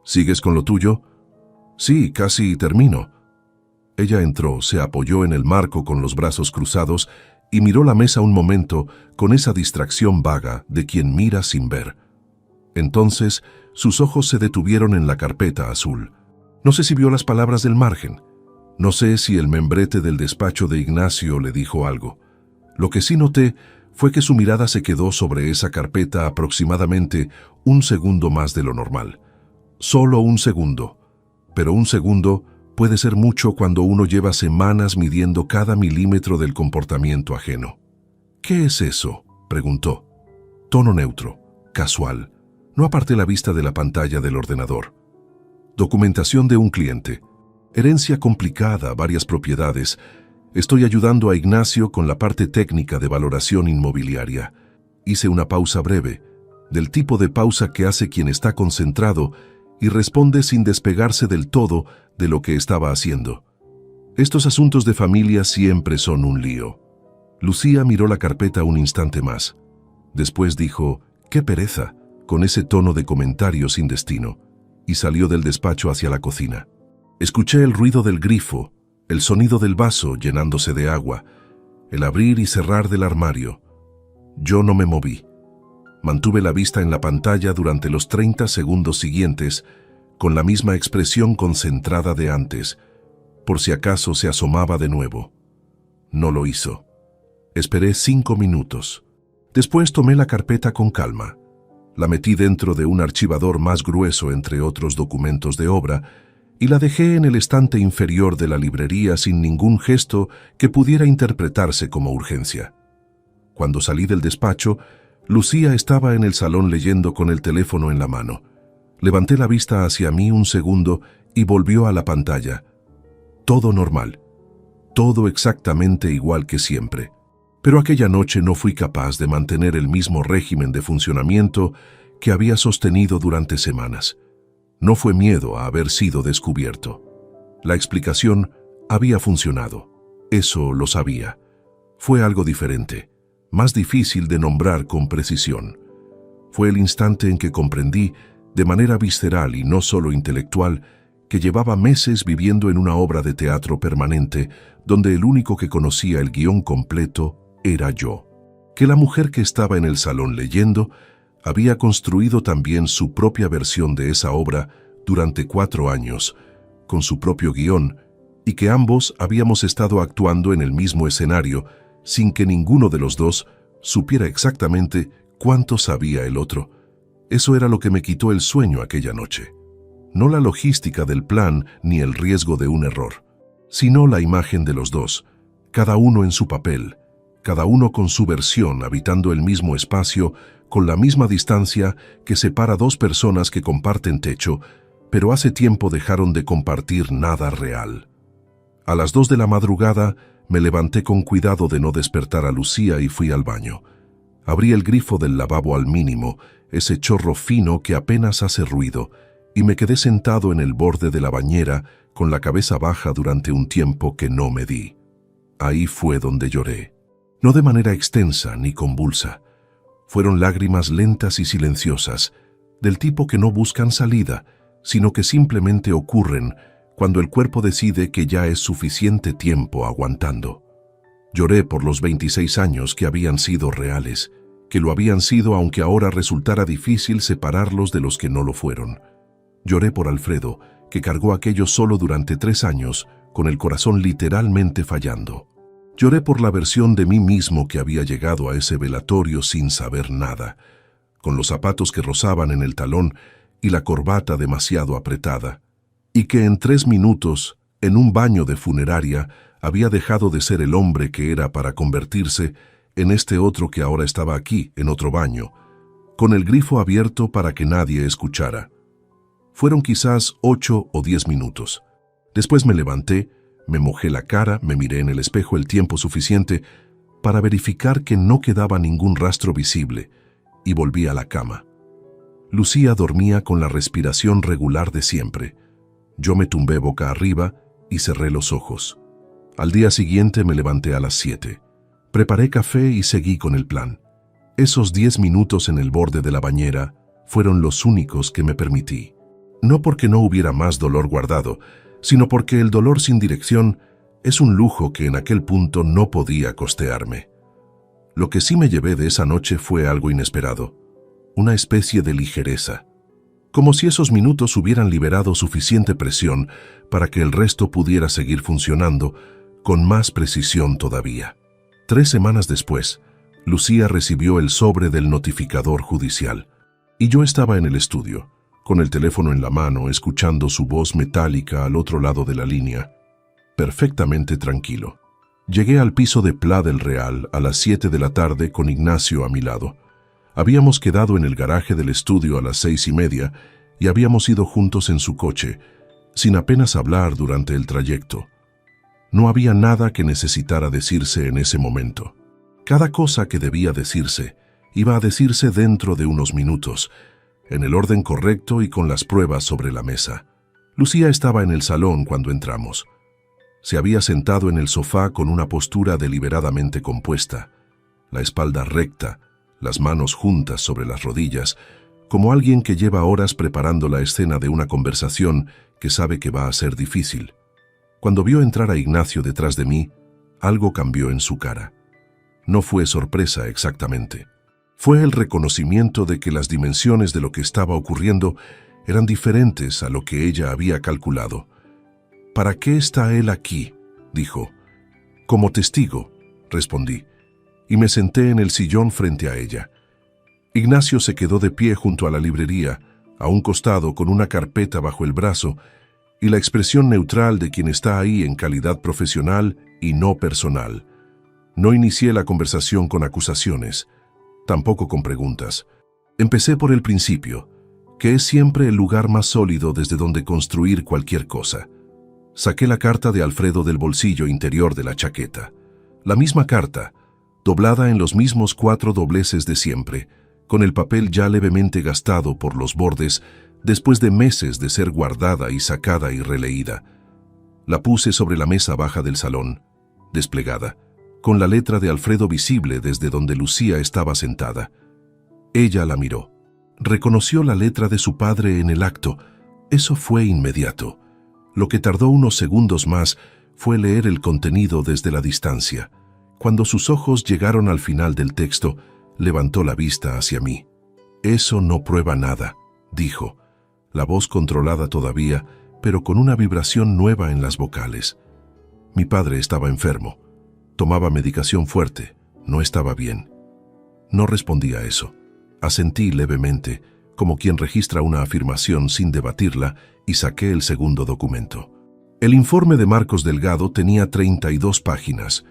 ¿Sigues con lo tuyo? Sí, casi termino. Ella entró, se apoyó en el marco con los brazos cruzados y miró la mesa un momento con esa distracción vaga de quien mira sin ver. Entonces, sus ojos se detuvieron en la carpeta azul. No sé si vio las palabras del margen. No sé si el membrete del despacho de Ignacio le dijo algo. Lo que sí noté fue que su mirada se quedó sobre esa carpeta aproximadamente 1 segundo más de lo normal. Solo 1 segundo. Pero 1 segundo puede ser mucho cuando uno lleva semanas midiendo cada milímetro del comportamiento ajeno. ¿Qué es eso?, preguntó. Tono neutro, casual. No aparté la vista de la pantalla del ordenador. Documentación de un cliente. Herencia complicada, varias propiedades. Estoy ayudando a Ignacio con la parte técnica de valoración inmobiliaria. Hice una pausa breve, del tipo de pausa que hace quien está concentrado y responde sin despegarse del todo de lo que estaba haciendo. Estos asuntos de familia siempre son un lío. Lucía miró la carpeta un instante más. Después dijo: «¡Qué pereza!», con ese tono de comentario sin destino, y salió del despacho hacia la cocina. Escuché el ruido del grifo, el sonido del vaso llenándose de agua, el abrir y cerrar del armario. Yo no me moví. Mantuve la vista en la pantalla durante los 30 segundos siguientes, con la misma expresión concentrada de antes, por si acaso se asomaba de nuevo. No lo hizo. Esperé 5 minutos. Después tomé la carpeta con calma. La metí dentro de un archivador más grueso entre otros documentos de obra y la dejé en el estante inferior de la librería sin ningún gesto que pudiera interpretarse como urgencia. Cuando salí del despacho, Lucía estaba en el salón leyendo con el teléfono en la mano. Levanté la vista hacia mí 1 segundo y volvió a la pantalla. Todo normal. Todo exactamente igual que siempre. Pero aquella noche no fui capaz de mantener el mismo régimen de funcionamiento que había sostenido durante semanas. No fue miedo a haber sido descubierto. La explicación había funcionado. Eso lo sabía. Fue algo diferente, más difícil de nombrar con precisión. Fue el instante en que comprendí, de manera visceral y no solo intelectual, que llevaba meses viviendo en una obra de teatro permanente donde el único que conocía el guión completo era yo. Que la mujer que estaba en el salón leyendo había construido también su propia versión de esa obra durante 4 años, con su propio guión, y que ambos habíamos estado actuando en el mismo escenario sin que ninguno de los dos supiera exactamente cuánto sabía el otro. Eso era lo que me quitó el sueño aquella noche. No la logística del plan ni el riesgo de un error, sino la imagen de los dos, cada uno en su papel, cada uno con su versión habitando el mismo espacio con la misma distancia que separa 2 personas que comparten techo, pero hace tiempo dejaron de compartir nada real. A las 2 de la madrugada me levanté con cuidado de no despertar a Lucía y fui al baño. Abrí el grifo del lavabo al mínimo, ese chorro fino que apenas hace ruido, y me quedé sentado en el borde de la bañera con la cabeza baja durante un tiempo que no medí. Ahí fue donde lloré. No de manera extensa ni convulsa. Fueron lágrimas lentas y silenciosas, del tipo que no buscan salida, sino que simplemente ocurren cuando el cuerpo decide que ya es suficiente tiempo aguantando. Lloré por los 26 años que habían sido reales, que lo habían sido aunque ahora resultara difícil separarlos de los que no lo fueron. Lloré por Alfredo, que cargó aquello solo durante 3 años, con el corazón literalmente fallando. Lloré por la versión de mí mismo que había llegado a ese velatorio sin saber nada, con los zapatos que rozaban en el talón y la corbata demasiado apretada, y que en 3 minutos, en un baño de funeraria, había dejado de ser el hombre que era para convertirse en este otro que ahora estaba aquí, en otro baño, con el grifo abierto para que nadie escuchara. Fueron quizás 8 o 10 minutos. Después me levanté, Me mojé la cara, me miré en el espejo el tiempo suficiente para verificar que no quedaba ningún rastro visible y volví a la cama. Lucía dormía con la respiración regular de siempre. Yo me tumbé boca arriba y cerré los ojos. Al día siguiente me levanté a las 7. Preparé café y seguí con el plan. Esos 10 minutos en el borde de la bañera fueron los únicos que me permití. No porque no hubiera más dolor guardado, sino porque el dolor sin dirección es un lujo que en aquel punto no podía costearme. Lo que sí me llevé de esa noche fue algo inesperado, una especie de ligereza, como si esos minutos hubieran liberado suficiente presión para que el resto pudiera seguir funcionando con más precisión todavía. 3 semanas después, Lucía recibió el sobre del notificador judicial, y yo estaba en el estudio, con el teléfono en la mano, escuchando su voz metálica al otro lado de la línea, perfectamente tranquilo. Llegué al piso de Pla del Real a las 7 de la tarde con Ignacio a mi lado. Habíamos quedado en el garaje del estudio a las 6:30 y habíamos ido juntos en su coche, sin apenas hablar durante el trayecto. No había nada que necesitara decirse en ese momento. Cada cosa que debía decirse iba a decirse dentro de unos minutos, en el orden correcto y con las pruebas sobre la mesa. Lucía estaba en el salón cuando entramos. Se había sentado en el sofá con una postura deliberadamente compuesta, la espalda recta, las manos juntas sobre las rodillas, como alguien que lleva horas preparando la escena de una conversación que sabe que va a ser difícil. Cuando vio entrar a Ignacio detrás de mí, algo cambió en su cara. No fue sorpresa exactamente. Fue el reconocimiento de que las dimensiones de lo que estaba ocurriendo eran diferentes a lo que ella había calculado. «¿Para qué está él aquí?», dijo. «Como testigo», respondí, y me senté en el sillón frente a ella. Ignacio se quedó de pie junto a la librería, a un costado con una carpeta bajo el brazo, y la expresión neutral de quien está ahí en calidad profesional y no personal. No inicié la conversación con acusaciones, tampoco con preguntas. Empecé por el principio, que es siempre el lugar más sólido desde donde construir cualquier cosa. Saqué la carta de Alfredo del bolsillo interior de la chaqueta. La misma carta, doblada en los mismos 4 dobleces de siempre, con el papel ya levemente gastado por los bordes después de meses de ser guardada y sacada y releída. La puse sobre la mesa baja del salón, desplegada, con la letra de Alfredo visible desde donde Lucía estaba sentada. Ella la miró. Reconoció la letra de su padre en el acto. Eso fue inmediato. Lo que tardó unos segundos más fue leer el contenido desde la distancia. Cuando sus ojos llegaron al final del texto, levantó la vista hacia mí. «Eso no prueba nada», dijo, la voz controlada todavía, pero con una vibración nueva en las vocales. Mi padre estaba enfermo. Tomaba medicación fuerte. No estaba bien. No respondí a eso. Asentí levemente, como quien registra una afirmación sin debatirla, y saqué el segundo documento. El informe de Marcos Delgado tenía 32 páginas.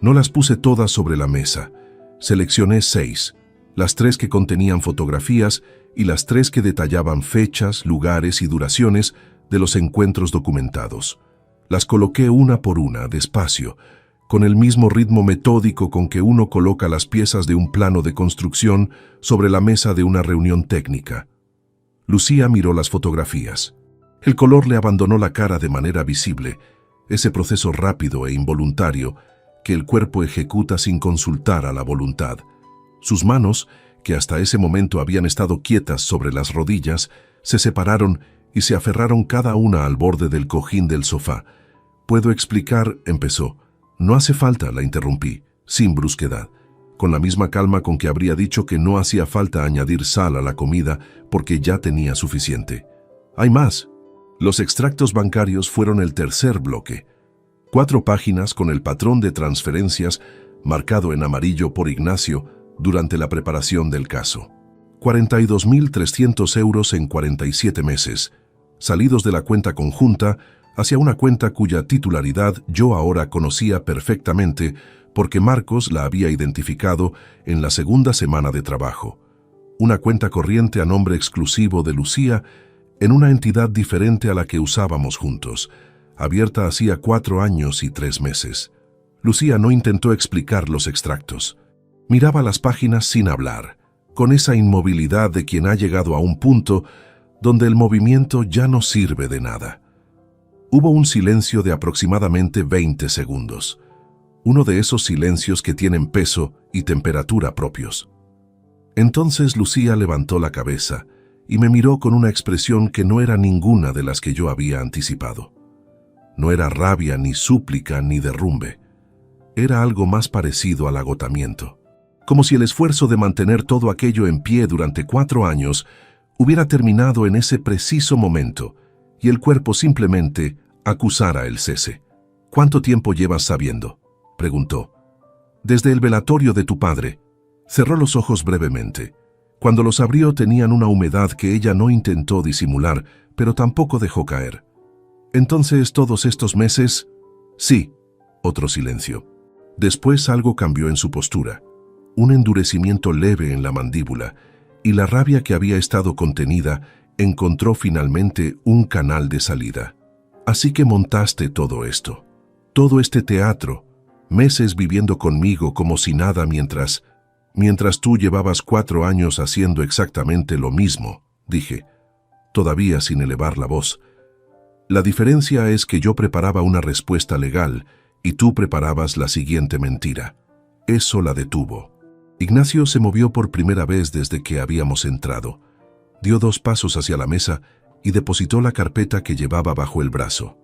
No las puse todas sobre la mesa. Seleccioné 6, las 3 que contenían fotografías y las 3 que detallaban fechas, lugares y duraciones de los encuentros documentados. Las coloqué una por una, despacio, con el mismo ritmo metódico con que uno coloca las piezas de un plano de construcción sobre la mesa de una reunión técnica. Lucía miró las fotografías. El color le abandonó la cara de manera visible, ese proceso rápido e involuntario que el cuerpo ejecuta sin consultar a la voluntad. Sus manos, que hasta ese momento habían estado quietas sobre las rodillas, se separaron y se aferraron cada una al borde del cojín del sofá. «Puedo explicar», empezó. «No hace falta», la interrumpí, sin brusquedad, con la misma calma con que habría dicho que no hacía falta añadir sal a la comida porque ya tenía suficiente. «Hay más». Los extractos bancarios fueron el tercer bloque. 4 páginas con el patrón de transferencias marcado en amarillo por Ignacio durante la preparación del caso. 42.300 euros en 47 meses, salidos de la cuenta conjunta hacia una cuenta cuya titularidad yo ahora conocía perfectamente porque Marcos la había identificado en la segunda semana de trabajo. Una cuenta corriente a nombre exclusivo de Lucía en una entidad diferente a la que usábamos juntos, abierta hacía 4 años y 3 meses. Lucía no intentó explicar los extractos. Miraba las páginas sin hablar, con esa inmovilidad de quien ha llegado a un punto donde el movimiento ya no sirve de nada. Hubo un silencio de aproximadamente 20 segundos. Uno de esos silencios que tienen peso y temperatura propios. Entonces Lucía levantó la cabeza y me miró con una expresión que no era ninguna de las que yo había anticipado. No era rabia, ni súplica, ni derrumbe. Era algo más parecido al agotamiento. Como si el esfuerzo de mantener todo aquello en pie durante 4 años hubiera terminado en ese preciso momento y el cuerpo simplemente acusara el cese. «¿Cuánto tiempo llevas sabiendo?», preguntó. «Desde el velatorio de tu padre». Cerró los ojos brevemente. Cuando los abrió tenían una humedad que ella no intentó disimular, pero tampoco dejó caer. «¿Entonces todos estos meses?» «Sí». Otro silencio. Después algo cambió en su postura. Un endurecimiento leve en la mandíbula, y la rabia que había estado contenida encontró finalmente un canal de salida. «Así que montaste todo esto, todo este teatro, meses viviendo conmigo como si nada mientras tú llevabas 4 años haciendo exactamente lo mismo», dije, todavía sin elevar la voz. «La diferencia es que yo preparaba una respuesta legal y tú preparabas la siguiente mentira». Eso la detuvo. Ignacio se movió por primera vez desde que habíamos entrado. Dio 2 pasos hacia la mesa y depositó la carpeta que llevaba bajo el brazo.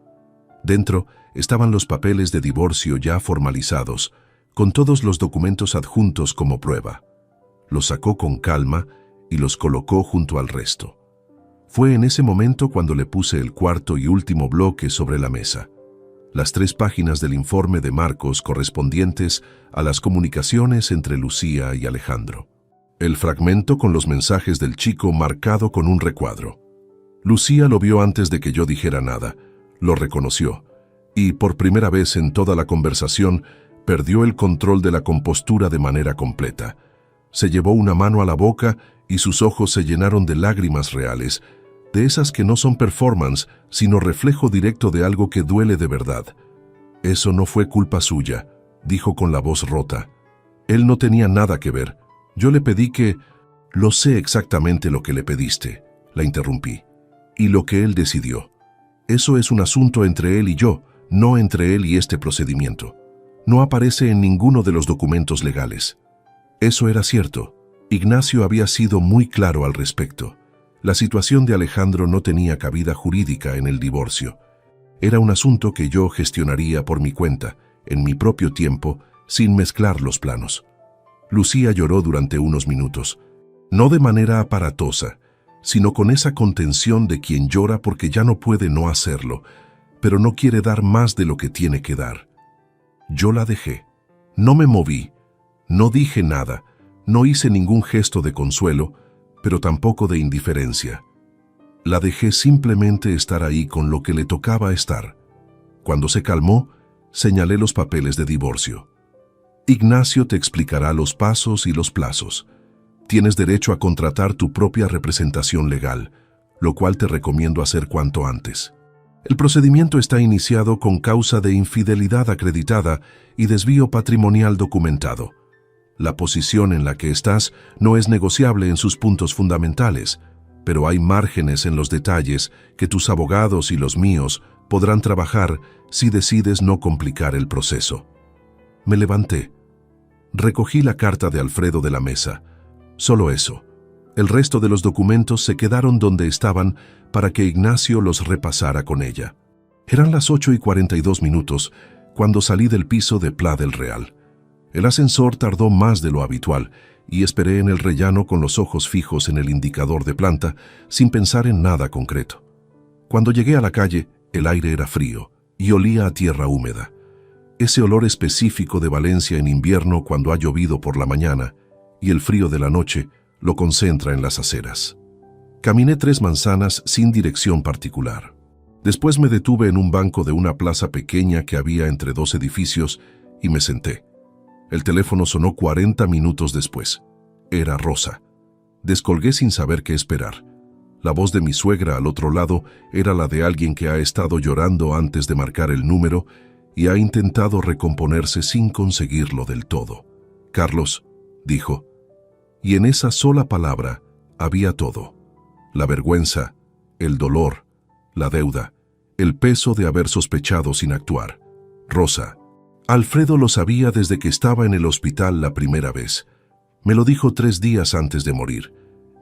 Dentro estaban los papeles de divorcio ya formalizados, con todos los documentos adjuntos como prueba. Los sacó con calma y los colocó junto al resto. Fue en ese momento cuando le puse el cuarto y último bloque sobre la mesa. Las 3 páginas del informe de Marcos correspondientes a las comunicaciones entre Lucía y Alejandro. El fragmento con los mensajes del chico marcado con un recuadro. Lucía lo vio antes de que yo dijera nada, lo reconoció, y por primera vez en toda la conversación perdió el control de la compostura de manera completa. Se llevó una mano a la boca y sus ojos se llenaron de lágrimas reales, de esas que no son performance, sino reflejo directo de algo que duele de verdad. «Eso no fue culpa suya», dijo con la voz rota. «Él no tenía nada que ver. Yo le pedí que...». «Lo sé exactamente lo que le pediste», la interrumpí. «Y lo que él decidió. Eso es un asunto entre él y yo, no entre él y este procedimiento. No aparece en ninguno de los documentos legales». Eso era cierto. Ignacio había sido muy claro al respecto. La situación de Alejandro no tenía cabida jurídica en el divorcio. Era un asunto que yo gestionaría por mi cuenta, en mi propio tiempo, sin mezclar los planos. Lucía lloró durante unos minutos, no de manera aparatosa, sino con esa contención de quien llora porque ya no puede no hacerlo, pero no quiere dar más de lo que tiene que dar. Yo la dejé. No me moví, no dije nada, no hice ningún gesto de consuelo, pero tampoco de indiferencia. La dejé simplemente estar ahí con lo que le tocaba estar. Cuando se calmó, señalé los papeles de divorcio. «Ignacio te explicará los pasos y los plazos. Tienes derecho a contratar tu propia representación legal, lo cual te recomiendo hacer cuanto antes. El procedimiento está iniciado con causa de infidelidad acreditada y desvío patrimonial documentado. La posición en la que estás no es negociable en sus puntos fundamentales, pero hay márgenes en los detalles que tus abogados y los míos podrán trabajar si decides no complicar el proceso». Me levanté. Recogí la carta de Alfredo de la mesa. Solo eso. El resto de los documentos se quedaron donde estaban para que Ignacio los repasara con ella. Eran las 8:42 cuando salí del piso de Pla del Real. El ascensor tardó más de lo habitual y esperé en el rellano con los ojos fijos en el indicador de planta, sin pensar en nada concreto. Cuando llegué a la calle, el aire era frío y olía a tierra húmeda. Ese olor específico de Valencia en invierno cuando ha llovido por la mañana y el frío de la noche lo concentra en las aceras. Caminé 3 manzanas sin dirección particular. Después me detuve en un banco de una plaza pequeña que había entre 2 edificios y me senté. El teléfono sonó 40 minutos después. Era Rosa. Descolgué sin saber qué esperar. La voz de mi suegra al otro lado era la de alguien que ha estado llorando antes de marcar el número y ha intentado recomponerse sin conseguirlo del todo. «Carlos», dijo, y en esa sola palabra había todo: la vergüenza, el dolor, la deuda, el peso de haber sospechado sin actuar. «Rosa». Alfredo lo sabía desde que estaba en el hospital la primera vez. Me lo dijo 3 días antes de morir.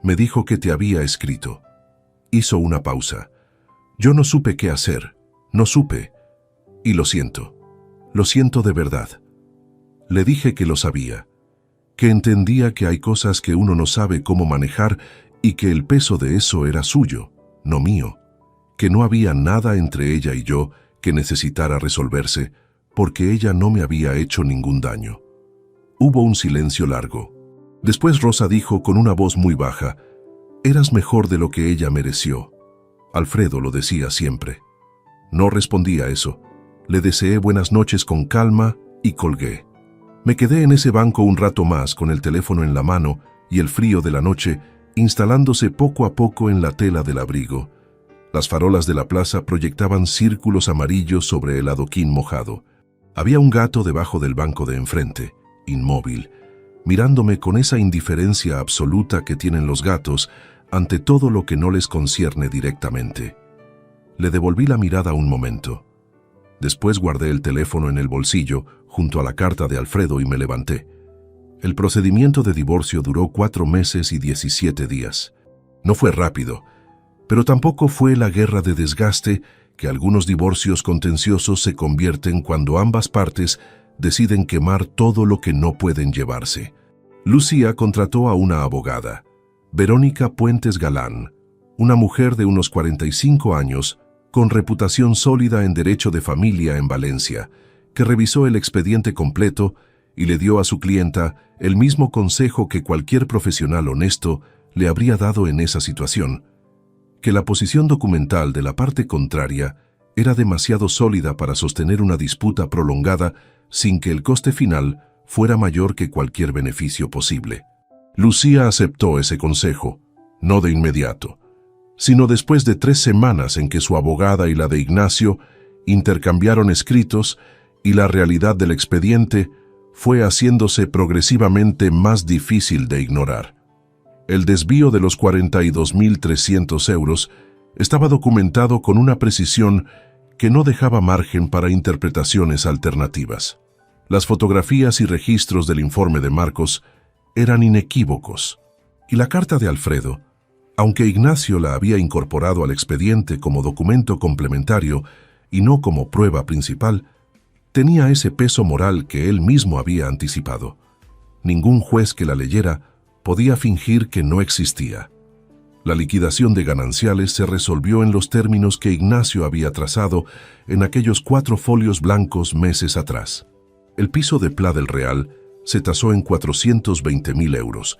Me dijo que te había escrito. Hizo una pausa. Yo no supe qué hacer. No supe. Y lo siento. Lo siento de verdad. Le dije que lo sabía. Que entendía que hay cosas que uno no sabe cómo manejar y que el peso de eso era suyo, no mío. Que no había nada entre ella y yo que necesitara resolverse, porque ella no me había hecho ningún daño. Hubo un silencio largo. Después Rosa dijo con una voz muy baja: «Eras mejor de lo que ella mereció». Alfredo lo decía siempre. No respondí a eso. Le deseé buenas noches con calma y colgué. Me quedé en ese banco un rato más con el teléfono en la mano y el frío de la noche instalándose poco a poco en la tela del abrigo. Las farolas de la plaza proyectaban círculos amarillos sobre el adoquín mojado. Había un gato debajo del banco de enfrente, inmóvil, mirándome con esa indiferencia absoluta que tienen los gatos ante todo lo que no les concierne directamente. Le devolví la mirada un momento. Después guardé el teléfono en el bolsillo, junto a la carta de Alfredo, y me levanté. El procedimiento de divorcio duró 4 meses y 17 días. No fue rápido, pero tampoco fue la guerra de desgaste que algunos divorcios contenciosos se convierten cuando ambas partes deciden quemar todo lo que no pueden llevarse. Lucía contrató a una abogada, Verónica Puentes Galán, una mujer de unos 45 años, con reputación sólida en derecho de familia en Valencia, que revisó el expediente completo y le dio a su clienta el mismo consejo que cualquier profesional honesto le habría dado en esa situación: que la posición documental de la parte contraria era demasiado sólida para sostener una disputa prolongada sin que el coste final fuera mayor que cualquier beneficio posible. Lucía aceptó ese consejo, no de inmediato, sino después de 3 semanas en que su abogada y la de Ignacio intercambiaron escritos y la realidad del expediente fue haciéndose progresivamente más difícil de ignorar. El desvío de los 42.300 euros estaba documentado con una precisión que no dejaba margen para interpretaciones alternativas. Las fotografías y registros del informe de Marcos eran inequívocos, y la carta de Alfredo, aunque Ignacio la había incorporado al expediente como documento complementario y no como prueba principal, tenía ese peso moral que él mismo había anticipado. Ningún juez que la leyera podía fingir que no existía. La liquidación de gananciales se resolvió en los términos que Ignacio había trazado en aquellos 4 folios blancos meses atrás. El piso de Pla del Real se tasó en 420.000 euros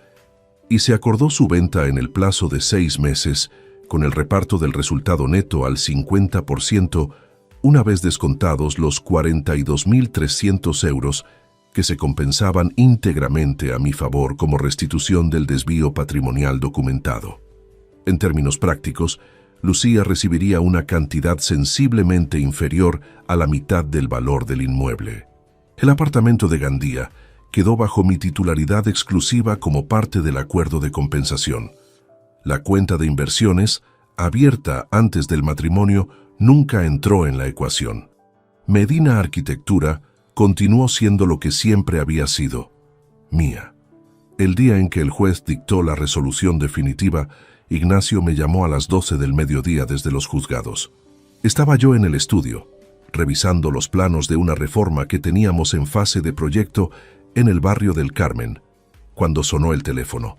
y se acordó su venta en el plazo de 6 meses, con el reparto del resultado neto al 50%, una vez descontados los 42.300 euros que se compensaban íntegramente a mi favor como restitución del desvío patrimonial documentado. En términos prácticos, Lucía recibiría una cantidad sensiblemente inferior a la mitad del valor del inmueble. El apartamento de Gandía quedó bajo mi titularidad exclusiva como parte del acuerdo de compensación. La cuenta de inversiones, abierta antes del matrimonio, nunca entró en la ecuación. Medina Arquitectura continuó siendo lo que siempre había sido, mía. El día en que el juez dictó la resolución definitiva, Ignacio me llamó a las 12 del mediodía desde los juzgados. Estaba yo en el estudio, revisando los planos de una reforma que teníamos en fase de proyecto en el barrio del Carmen, cuando sonó el teléfono.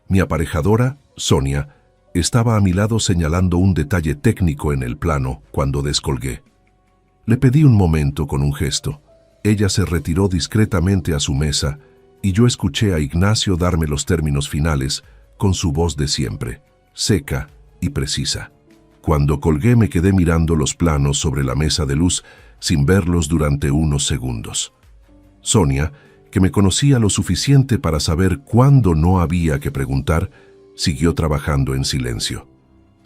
Mi aparejadora, Sonia, estaba a mi lado señalando un detalle técnico en el plano cuando descolgué. Le pedí un momento con un gesto. Ella se retiró discretamente a su mesa y yo escuché a Ignacio darme los términos finales con su voz de siempre, seca y precisa. Cuando colgué me quedé mirando los planos sobre la mesa de luz sin verlos durante unos segundos. Sonia, que me conocía lo suficiente para saber cuándo no había que preguntar, siguió trabajando en silencio.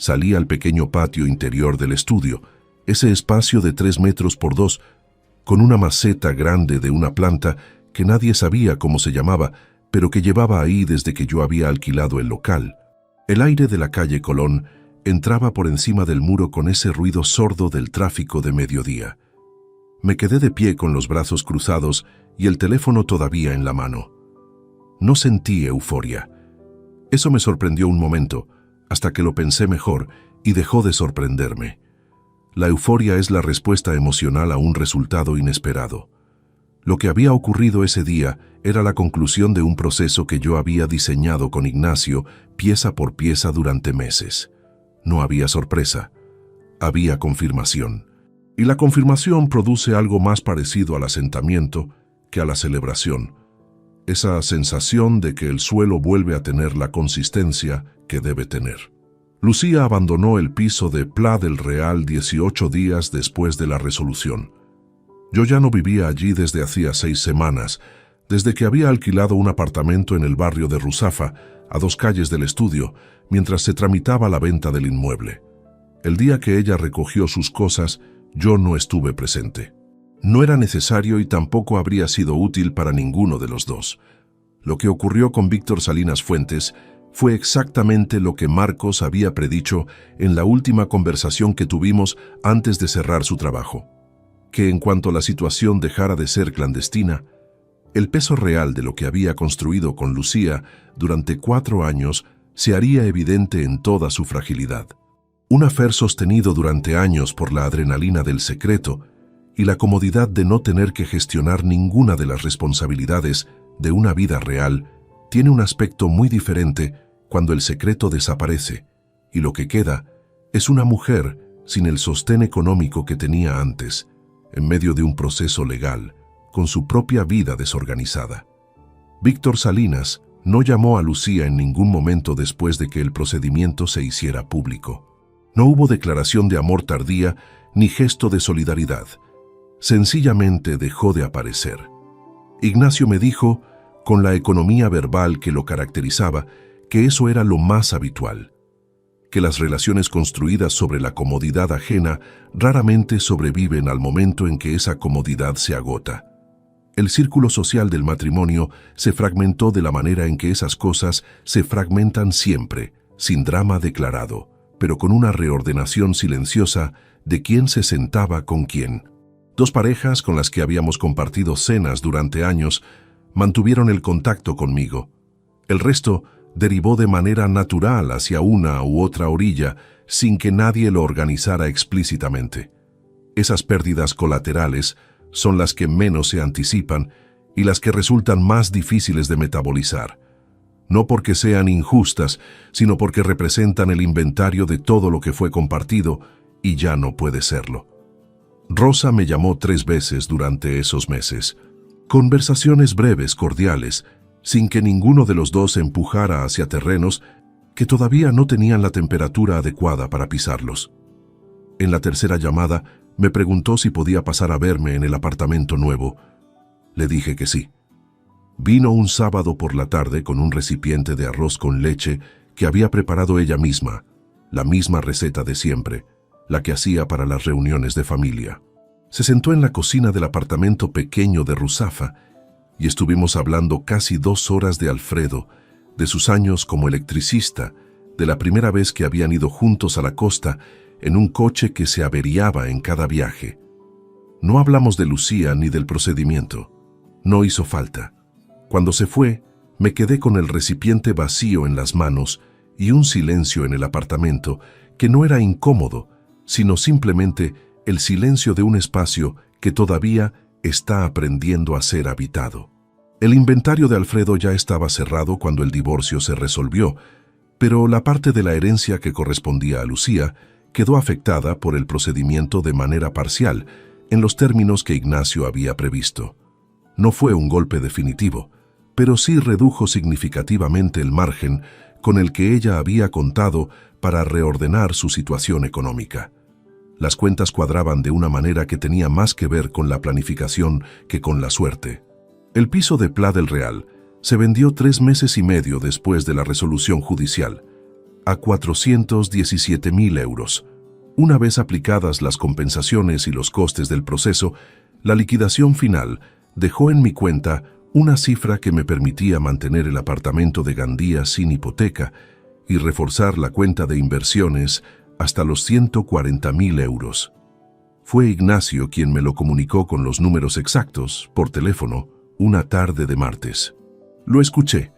Salí al pequeño patio interior del estudio, ese espacio de 3 metros por 2, con una maceta grande de una planta que nadie sabía cómo se llamaba, pero que llevaba ahí desde que yo había alquilado el local. El aire de la calle Colón entraba por encima del muro con ese ruido sordo del tráfico de mediodía. Me quedé de pie con los brazos cruzados y el teléfono todavía en la mano. No sentí euforia. Eso me sorprendió un momento, hasta que lo pensé mejor y dejó de sorprenderme. La euforia es la respuesta emocional a un resultado inesperado. Lo que había ocurrido ese día era la conclusión de un proceso que yo había diseñado con Ignacio pieza por pieza durante meses. No había sorpresa, había confirmación. Y la confirmación produce algo más parecido al asentamiento que a la celebración. Esa sensación de que el suelo vuelve a tener la consistencia que debe tener. Lucía abandonó el piso de Pla del Real 18 días después de la resolución. Yo ya no vivía allí desde hacía 6 semanas, desde que había alquilado un apartamento en el barrio de Ruzafa, a 2 calles del estudio, mientras se tramitaba la venta del inmueble. El día que ella recogió sus cosas, yo no estuve presente. No era necesario y tampoco habría sido útil para ninguno de los dos. Lo que ocurrió con Víctor Salinas Fuentes fue exactamente lo que Marcos había predicho en la última conversación que tuvimos antes de cerrar su trabajo. Que en cuanto la situación dejara de ser clandestina, el peso real de lo que había construido con Lucía durante 4 años se haría evidente en toda su fragilidad. Un affair sostenido durante años por la adrenalina del secreto y la comodidad de no tener que gestionar ninguna de las responsabilidades de una vida real tiene un aspecto muy diferente cuando el secreto desaparece y lo que queda es una mujer sin el sostén económico que tenía antes, en medio de un proceso legal, con su propia vida desorganizada. Víctor Salinas no llamó a Lucía en ningún momento después de que el procedimiento se hiciera público. No hubo declaración de amor tardía ni gesto de solidaridad. Sencillamente dejó de aparecer. Ignacio me dijo, con la economía verbal que lo caracterizaba, que eso era lo más habitual, que las relaciones construidas sobre la comodidad ajena raramente sobreviven al momento en que esa comodidad se agota. El círculo social del matrimonio se fragmentó de la manera en que esas cosas se fragmentan siempre, sin drama declarado, pero con una reordenación silenciosa de quién se sentaba con quién. 2 parejas con las que habíamos compartido cenas durante años mantuvieron el contacto conmigo. El resto derivó de manera natural hacia una u otra orilla, sin que nadie lo organizara explícitamente. Esas pérdidas colaterales son las que menos se anticipan y las que resultan más difíciles de metabolizar. No porque sean injustas, sino porque representan el inventario de todo lo que fue compartido y ya no puede serlo. Rosa me llamó 3 veces durante esos meses. Conversaciones breves, cordiales, sin que ninguno de los dos empujara hacia terrenos que todavía no tenían la temperatura adecuada para pisarlos. En la tercera llamada, me preguntó si podía pasar a verme en el apartamento nuevo. Le dije que sí. Vino un sábado por la tarde con un recipiente de arroz con leche que había preparado ella misma, la misma receta de siempre, la que hacía para las reuniones de familia. Se sentó en la cocina del apartamento pequeño de Ruzafa y estuvimos hablando casi 2 horas de Alfredo, de sus años como electricista, de la primera vez que habían ido juntos a la costa en un coche que se averiaba en cada viaje. No hablamos de Lucía ni del procedimiento. No hizo falta. Cuando se fue, me quedé con el recipiente vacío en las manos y un silencio en el apartamento que no era incómodo, sino simplemente el silencio de un espacio que todavía está aprendiendo a ser habitado. El inventario de Alfredo ya estaba cerrado cuando el divorcio se resolvió, pero la parte de la herencia que correspondía a Lucía quedó afectada por el procedimiento de manera parcial, en los términos que Ignacio había previsto. No fue un golpe definitivo, pero sí redujo significativamente el margen con el que ella había contado para reordenar su situación económica. Las cuentas cuadraban de una manera que tenía más que ver con la planificación que con la suerte. El piso de Pla del Real se vendió 3 meses y medio después de la resolución judicial, a 417.000 euros. Una vez aplicadas las compensaciones y los costes del proceso, la liquidación final dejó en mi cuenta una cifra que me permitía mantener el apartamento de Gandía sin hipoteca y reforzar la cuenta de inversiones hasta los 140.000 euros. Fue Ignacio quien me lo comunicó con los números exactos, por teléfono, una tarde de martes. Lo escuché,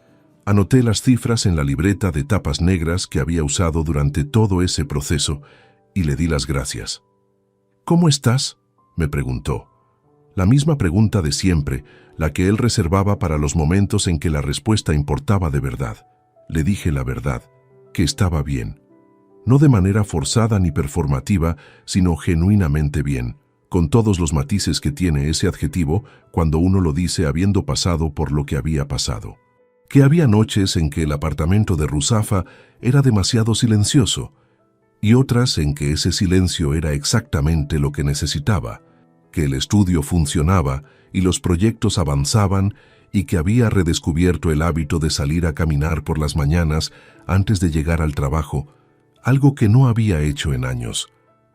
anoté las cifras en la libreta de tapas negras que había usado durante todo ese proceso y le di las gracias. «¿Cómo estás?», me preguntó. La misma pregunta de siempre, la que él reservaba para los momentos en que la respuesta importaba de verdad. Le dije la verdad, que estaba bien. No de manera forzada ni performativa, sino genuinamente bien, con todos los matices que tiene ese adjetivo cuando uno lo dice habiendo pasado por lo que había pasado. Que había noches en que el apartamento de Ruzafa era demasiado silencioso, y otras en que ese silencio era exactamente lo que necesitaba, que el estudio funcionaba y los proyectos avanzaban y que había redescubierto el hábito de salir a caminar por las mañanas antes de llegar al trabajo, algo que no había hecho en años.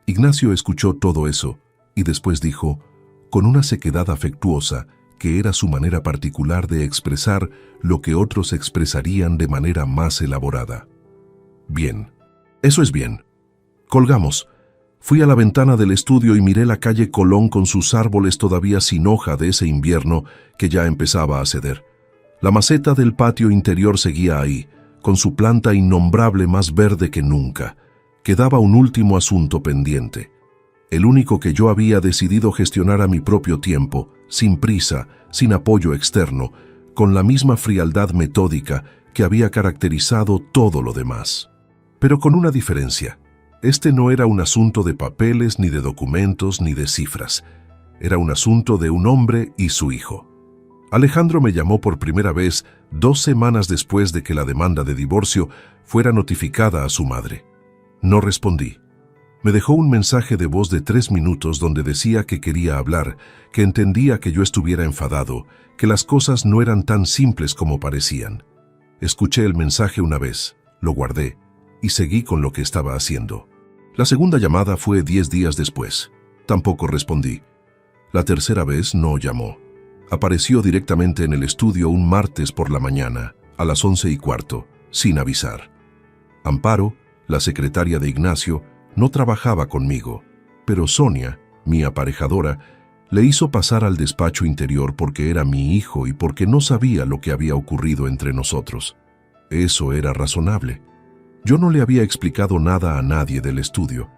Ignacio escuchó todo eso y después dijo, con una sequedad afectuosa, que era su manera particular de expresar lo que otros expresarían de manera más elaborada. «Bien, eso es bien. Colgamos». Fui a la ventana del estudio y miré la calle Colón con sus árboles todavía sin hoja de ese invierno que ya empezaba a ceder. La maceta del patio interior seguía ahí, con su planta innombrable más verde que nunca. Quedaba un último asunto pendiente. El único que yo había decidido gestionar a mi propio tiempo, sin prisa, sin apoyo externo, con la misma frialdad metódica que había caracterizado todo lo demás. Pero con una diferencia. Este no era un asunto de papeles, ni de documentos, ni de cifras. Era un asunto de un hombre y su hijo. Alejandro me llamó por primera vez 2 semanas después de que la demanda de divorcio fuera notificada a su madre. No respondí. Me dejó un mensaje de voz de 3 minutos donde decía que quería hablar, que entendía que yo estuviera enfadado, que las cosas no eran tan simples como parecían. Escuché el mensaje una vez, lo guardé y seguí con lo que estaba haciendo. La segunda llamada fue 10 días después. Tampoco respondí. La tercera vez no llamó. Apareció directamente en el estudio un martes por la mañana, a las 11:15, sin avisar. Amparo, la secretaria de Ignacio, no trabajaba conmigo, pero Sonia, mi aparejadora, le hizo pasar al despacho interior porque era mi hijo y porque no sabía lo que había ocurrido entre nosotros. Eso era razonable. Yo no le había explicado nada a nadie del estudio.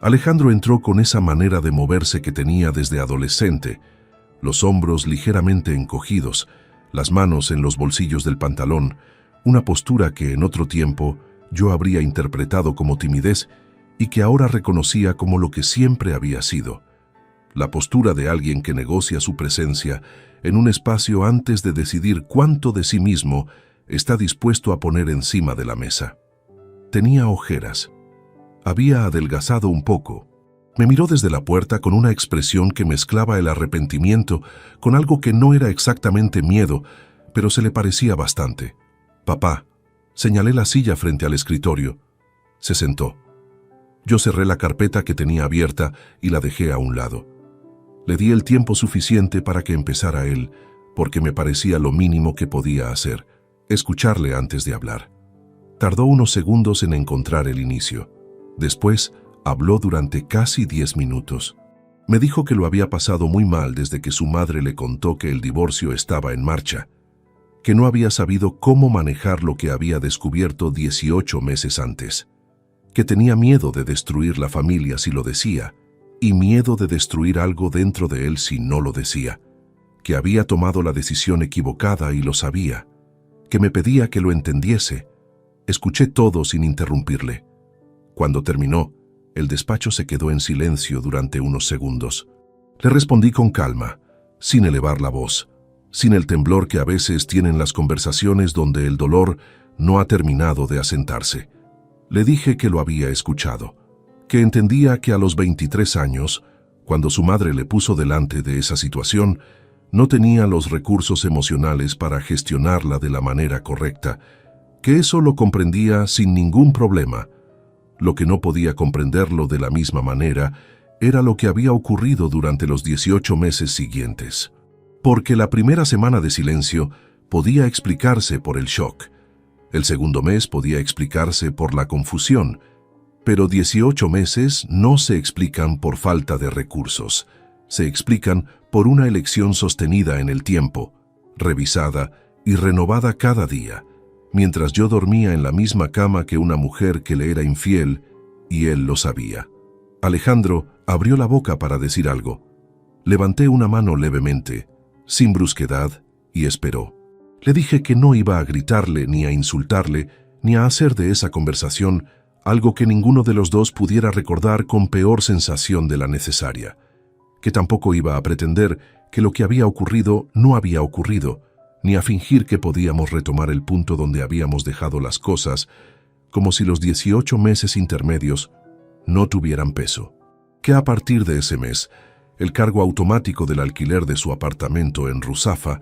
Alejandro entró con esa manera de moverse que tenía desde adolescente, los hombros ligeramente encogidos, las manos en los bolsillos del pantalón, una postura que en otro tiempo yo habría interpretado como timidez y que ahora reconocía como lo que siempre había sido. La postura de alguien que negocia su presencia en un espacio antes de decidir cuánto de sí mismo está dispuesto a poner encima de la mesa. Tenía ojeras. Había adelgazado un poco. Me miró desde la puerta con una expresión que mezclaba el arrepentimiento con algo que no era exactamente miedo, pero se le parecía bastante. «Papá», señalé la silla frente al escritorio. Se sentó. Yo cerré la carpeta que tenía abierta y la dejé a un lado. Le di el tiempo suficiente para que empezara él, porque me parecía lo mínimo que podía hacer, escucharle antes de hablar. Tardó unos segundos en encontrar el inicio. Después, habló durante casi 10 minutos. Me dijo que lo había pasado muy mal desde que su madre le contó que el divorcio estaba en marcha, que no había sabido cómo manejar lo que había descubierto 18 meses antes, que tenía miedo de destruir la familia si lo decía, y miedo de destruir algo dentro de él si no lo decía, que había tomado la decisión equivocada y lo sabía, que me pedía que lo entendiese. Escuché todo sin interrumpirle. Cuando terminó, el despacho se quedó en silencio durante unos segundos. Le respondí con calma, sin elevar la voz, sin el temblor que a veces tienen las conversaciones donde el dolor no ha terminado de asentarse. Le dije que lo había escuchado, que entendía que a los 23 años, cuando su madre le puso delante de esa situación, no tenía los recursos emocionales para gestionarla de la manera correcta, que eso lo comprendía sin ningún problema. Lo que no podía comprenderlo de la misma manera era lo que había ocurrido durante los 18 meses siguientes. Porque la primera semana de silencio podía explicarse por el shock. El segundo mes podía explicarse por la confusión, pero 18 meses no se explican por falta de recursos. Se explican por una elección sostenida en el tiempo, revisada y renovada cada día, mientras yo dormía en la misma cama que una mujer que le era infiel, y él lo sabía. Alejandro abrió la boca para decir algo. Levanté una mano levemente, sin brusquedad, y esperó. Le dije que no iba a gritarle, ni a insultarle, ni a hacer de esa conversación algo que ninguno de los dos pudiera recordar con peor sensación de la necesaria, que tampoco iba a pretender que lo que había ocurrido no había ocurrido, ni a fingir que podíamos retomar el punto donde habíamos dejado las cosas, como si los 18 meses intermedios no tuvieran peso. Que a partir de ese mes, el cargo automático del alquiler de su apartamento en Ruzafa,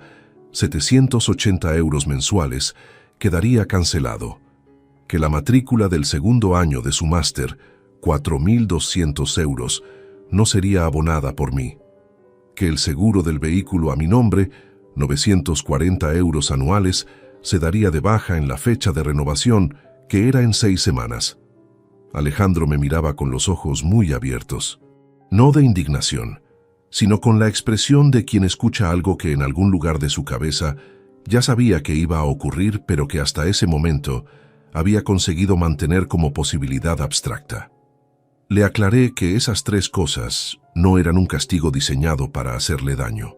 780 euros mensuales, quedaría cancelado. Que la matrícula del segundo año de su máster, 4.200 euros, no sería abonada por mí. Que el seguro del vehículo a mi nombre, 940 euros anuales, se daría de baja en la fecha de renovación, que era en 6 semanas. Alejandro me miraba con los ojos muy abiertos, no de indignación, sino con la expresión de quien escucha algo que en algún lugar de su cabeza ya sabía que iba a ocurrir, pero que hasta ese momento había conseguido mantener como posibilidad abstracta. Le aclaré que esas 3 cosas no eran un castigo diseñado para hacerle daño.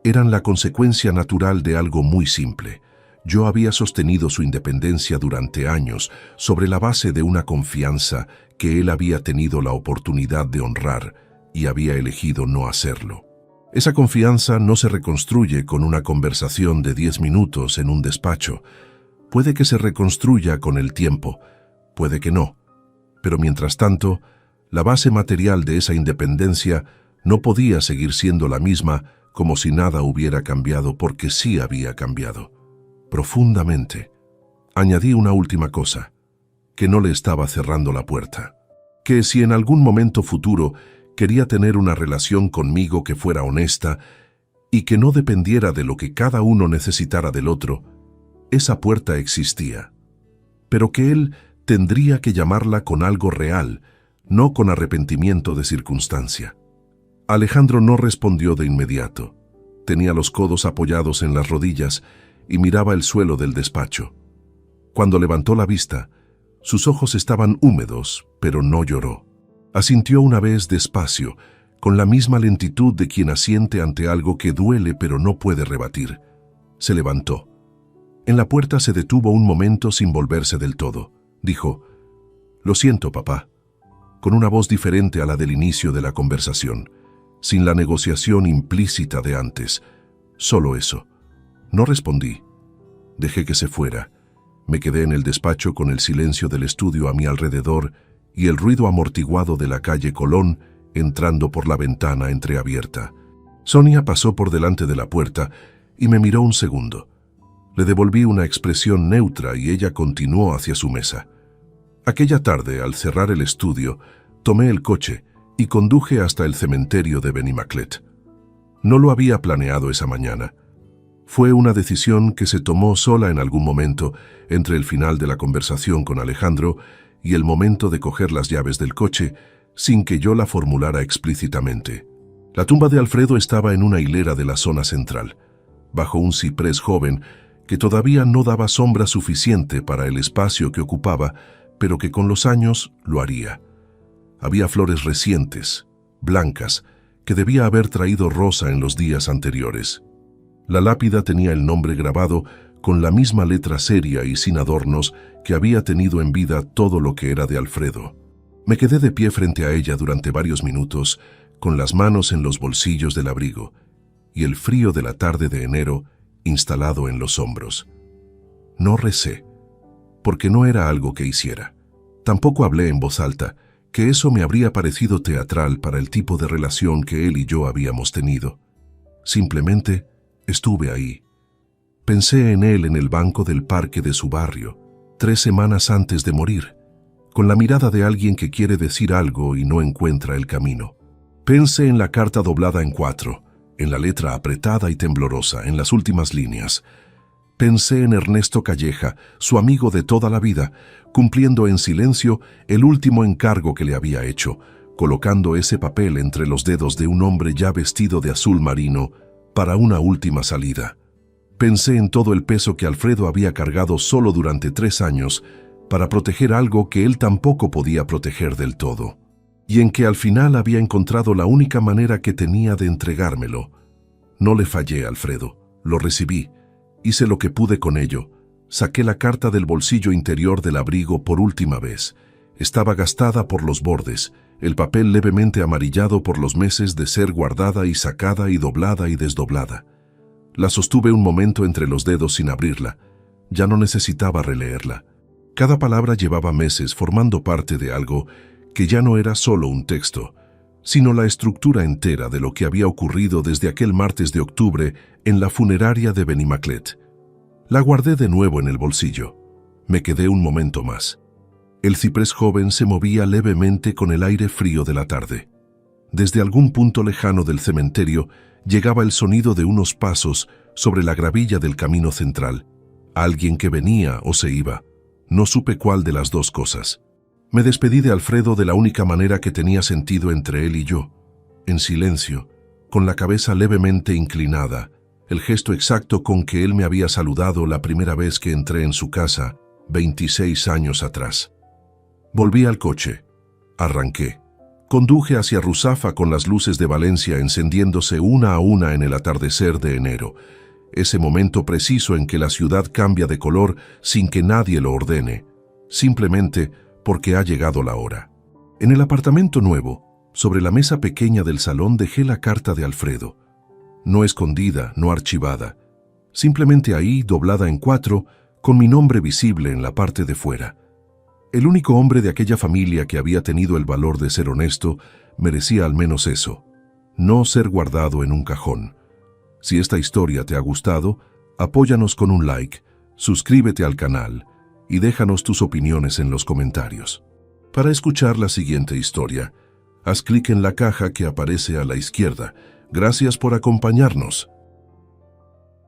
Eran la consecuencia natural de algo muy simple. Yo había sostenido su independencia durante años sobre la base de una confianza que él había tenido la oportunidad de honrar y había elegido no hacerlo. Esa confianza no se reconstruye con una conversación de 10 minutos en un despacho. Puede que se reconstruya con el tiempo, puede que no. Pero mientras tanto, la base material de esa independencia no podía seguir siendo la misma como si nada hubiera cambiado, porque sí había cambiado. Profundamente. Añadí una última cosa, que no le estaba cerrando la puerta. Que si en algún momento futuro quería tener una relación conmigo que fuera honesta y que no dependiera de lo que cada uno necesitara del otro, esa puerta existía. Pero que él tendría que llamarla con algo real, no con arrepentimiento de circunstancia. Alejandro no respondió de inmediato. Tenía los codos apoyados en las rodillas y miraba el suelo del despacho. Cuando levantó la vista, sus ojos estaban húmedos, pero no lloró. Asintió una vez despacio, con la misma lentitud de quien asiente ante algo que duele pero no puede rebatir. Se levantó. En la puerta se detuvo un momento sin volverse del todo. Dijo: «Lo siento, papá», con una voz diferente a la del inicio de la conversación, sin la negociación implícita de antes. Solo eso. No respondí. Dejé que se fuera. Me quedé en el despacho con el silencio del estudio a mi alrededor y el ruido amortiguado de la calle Colón entrando por la ventana entreabierta. Sonia pasó por delante de la puerta y me miró un segundo. Le devolví una expresión neutra y ella continuó hacia su mesa. Aquella tarde, al cerrar el estudio, tomé el coche y conduje hasta el cementerio de Benimaclet. No lo había planeado esa mañana. Fue una decisión que se tomó sola en algún momento entre el final de la conversación con Alejandro y el momento de coger las llaves del coche, sin que yo la formulara explícitamente. La tumba de Alfredo estaba en una hilera de la zona central, bajo un ciprés joven que todavía no daba sombra suficiente para el espacio que ocupaba, pero que con los años lo haría. Había flores recientes, blancas, que debía haber traído Rosa en los días anteriores. La lápida tenía el nombre grabado con la misma letra seria y sin adornos que había tenido en vida todo lo que era de Alfredo. Me quedé de pie frente a ella durante varios minutos, con las manos en los bolsillos del abrigo, y el frío de la tarde de enero instalado en los hombros. No recé, porque no era algo que hiciera. Tampoco hablé en voz alta, que eso me habría parecido teatral para el tipo de relación que él y yo habíamos tenido. Simplemente estuve ahí. Pensé en él en el banco del parque de su barrio, 3 semanas antes de morir, con la mirada de alguien que quiere decir algo y no encuentra el camino. Pensé en la carta doblada en 4, en la letra apretada y temblorosa, en las últimas líneas. Pensé en Ernesto Calleja, su amigo de toda la vida, cumpliendo en silencio el último encargo que le había hecho, colocando ese papel entre los dedos de un hombre ya vestido de azul marino para una última salida. Pensé en todo el peso que Alfredo había cargado solo durante 3 años para proteger algo que él tampoco podía proteger del todo, y en que al final había encontrado la única manera que tenía de entregármelo. No le fallé a Alfredo, lo recibí, hice lo que pude con ello, saqué la carta del bolsillo interior del abrigo por última vez. Estaba gastada por los bordes, el papel levemente amarillado por los meses de ser guardada y sacada y doblada y desdoblada. La sostuve un momento entre los dedos sin abrirla. Ya no necesitaba releerla. Cada palabra llevaba meses formando parte de algo que ya no era solo un texto, sino la estructura entera de lo que había ocurrido desde aquel martes de octubre en la funeraria de Benimaclet. La guardé de nuevo en el bolsillo. Me quedé un momento más. El ciprés joven se movía levemente con el aire frío de la tarde. Desde algún punto lejano del cementerio llegaba el sonido de unos pasos sobre la gravilla del camino central. Alguien que venía o se iba. No supe cuál de las dos cosas. Me despedí de Alfredo de la única manera que tenía sentido entre él y yo, en silencio, con la cabeza levemente inclinada, el gesto exacto con que él me había saludado la primera vez que entré en su casa, 26 años atrás. Volví al coche. Arranqué. Conduje hacia Ruzafa con las luces de Valencia encendiéndose una a una en el atardecer de enero, ese momento preciso en que la ciudad cambia de color sin que nadie lo ordene, simplemente porque ha llegado la hora. En el apartamento nuevo, sobre la mesa pequeña del salón dejé la carta de Alfredo. No escondida, no archivada, simplemente ahí, doblada en 4, con mi nombre visible en la parte de fuera. El único hombre de aquella familia que había tenido el valor de ser honesto merecía al menos eso, no ser guardado en un cajón. Si esta historia te ha gustado, apóyanos con un like, suscríbete al canal y déjanos tus opiniones en los comentarios. Para escuchar la siguiente historia, haz clic en la caja que aparece a la izquierda. Gracias por acompañarnos.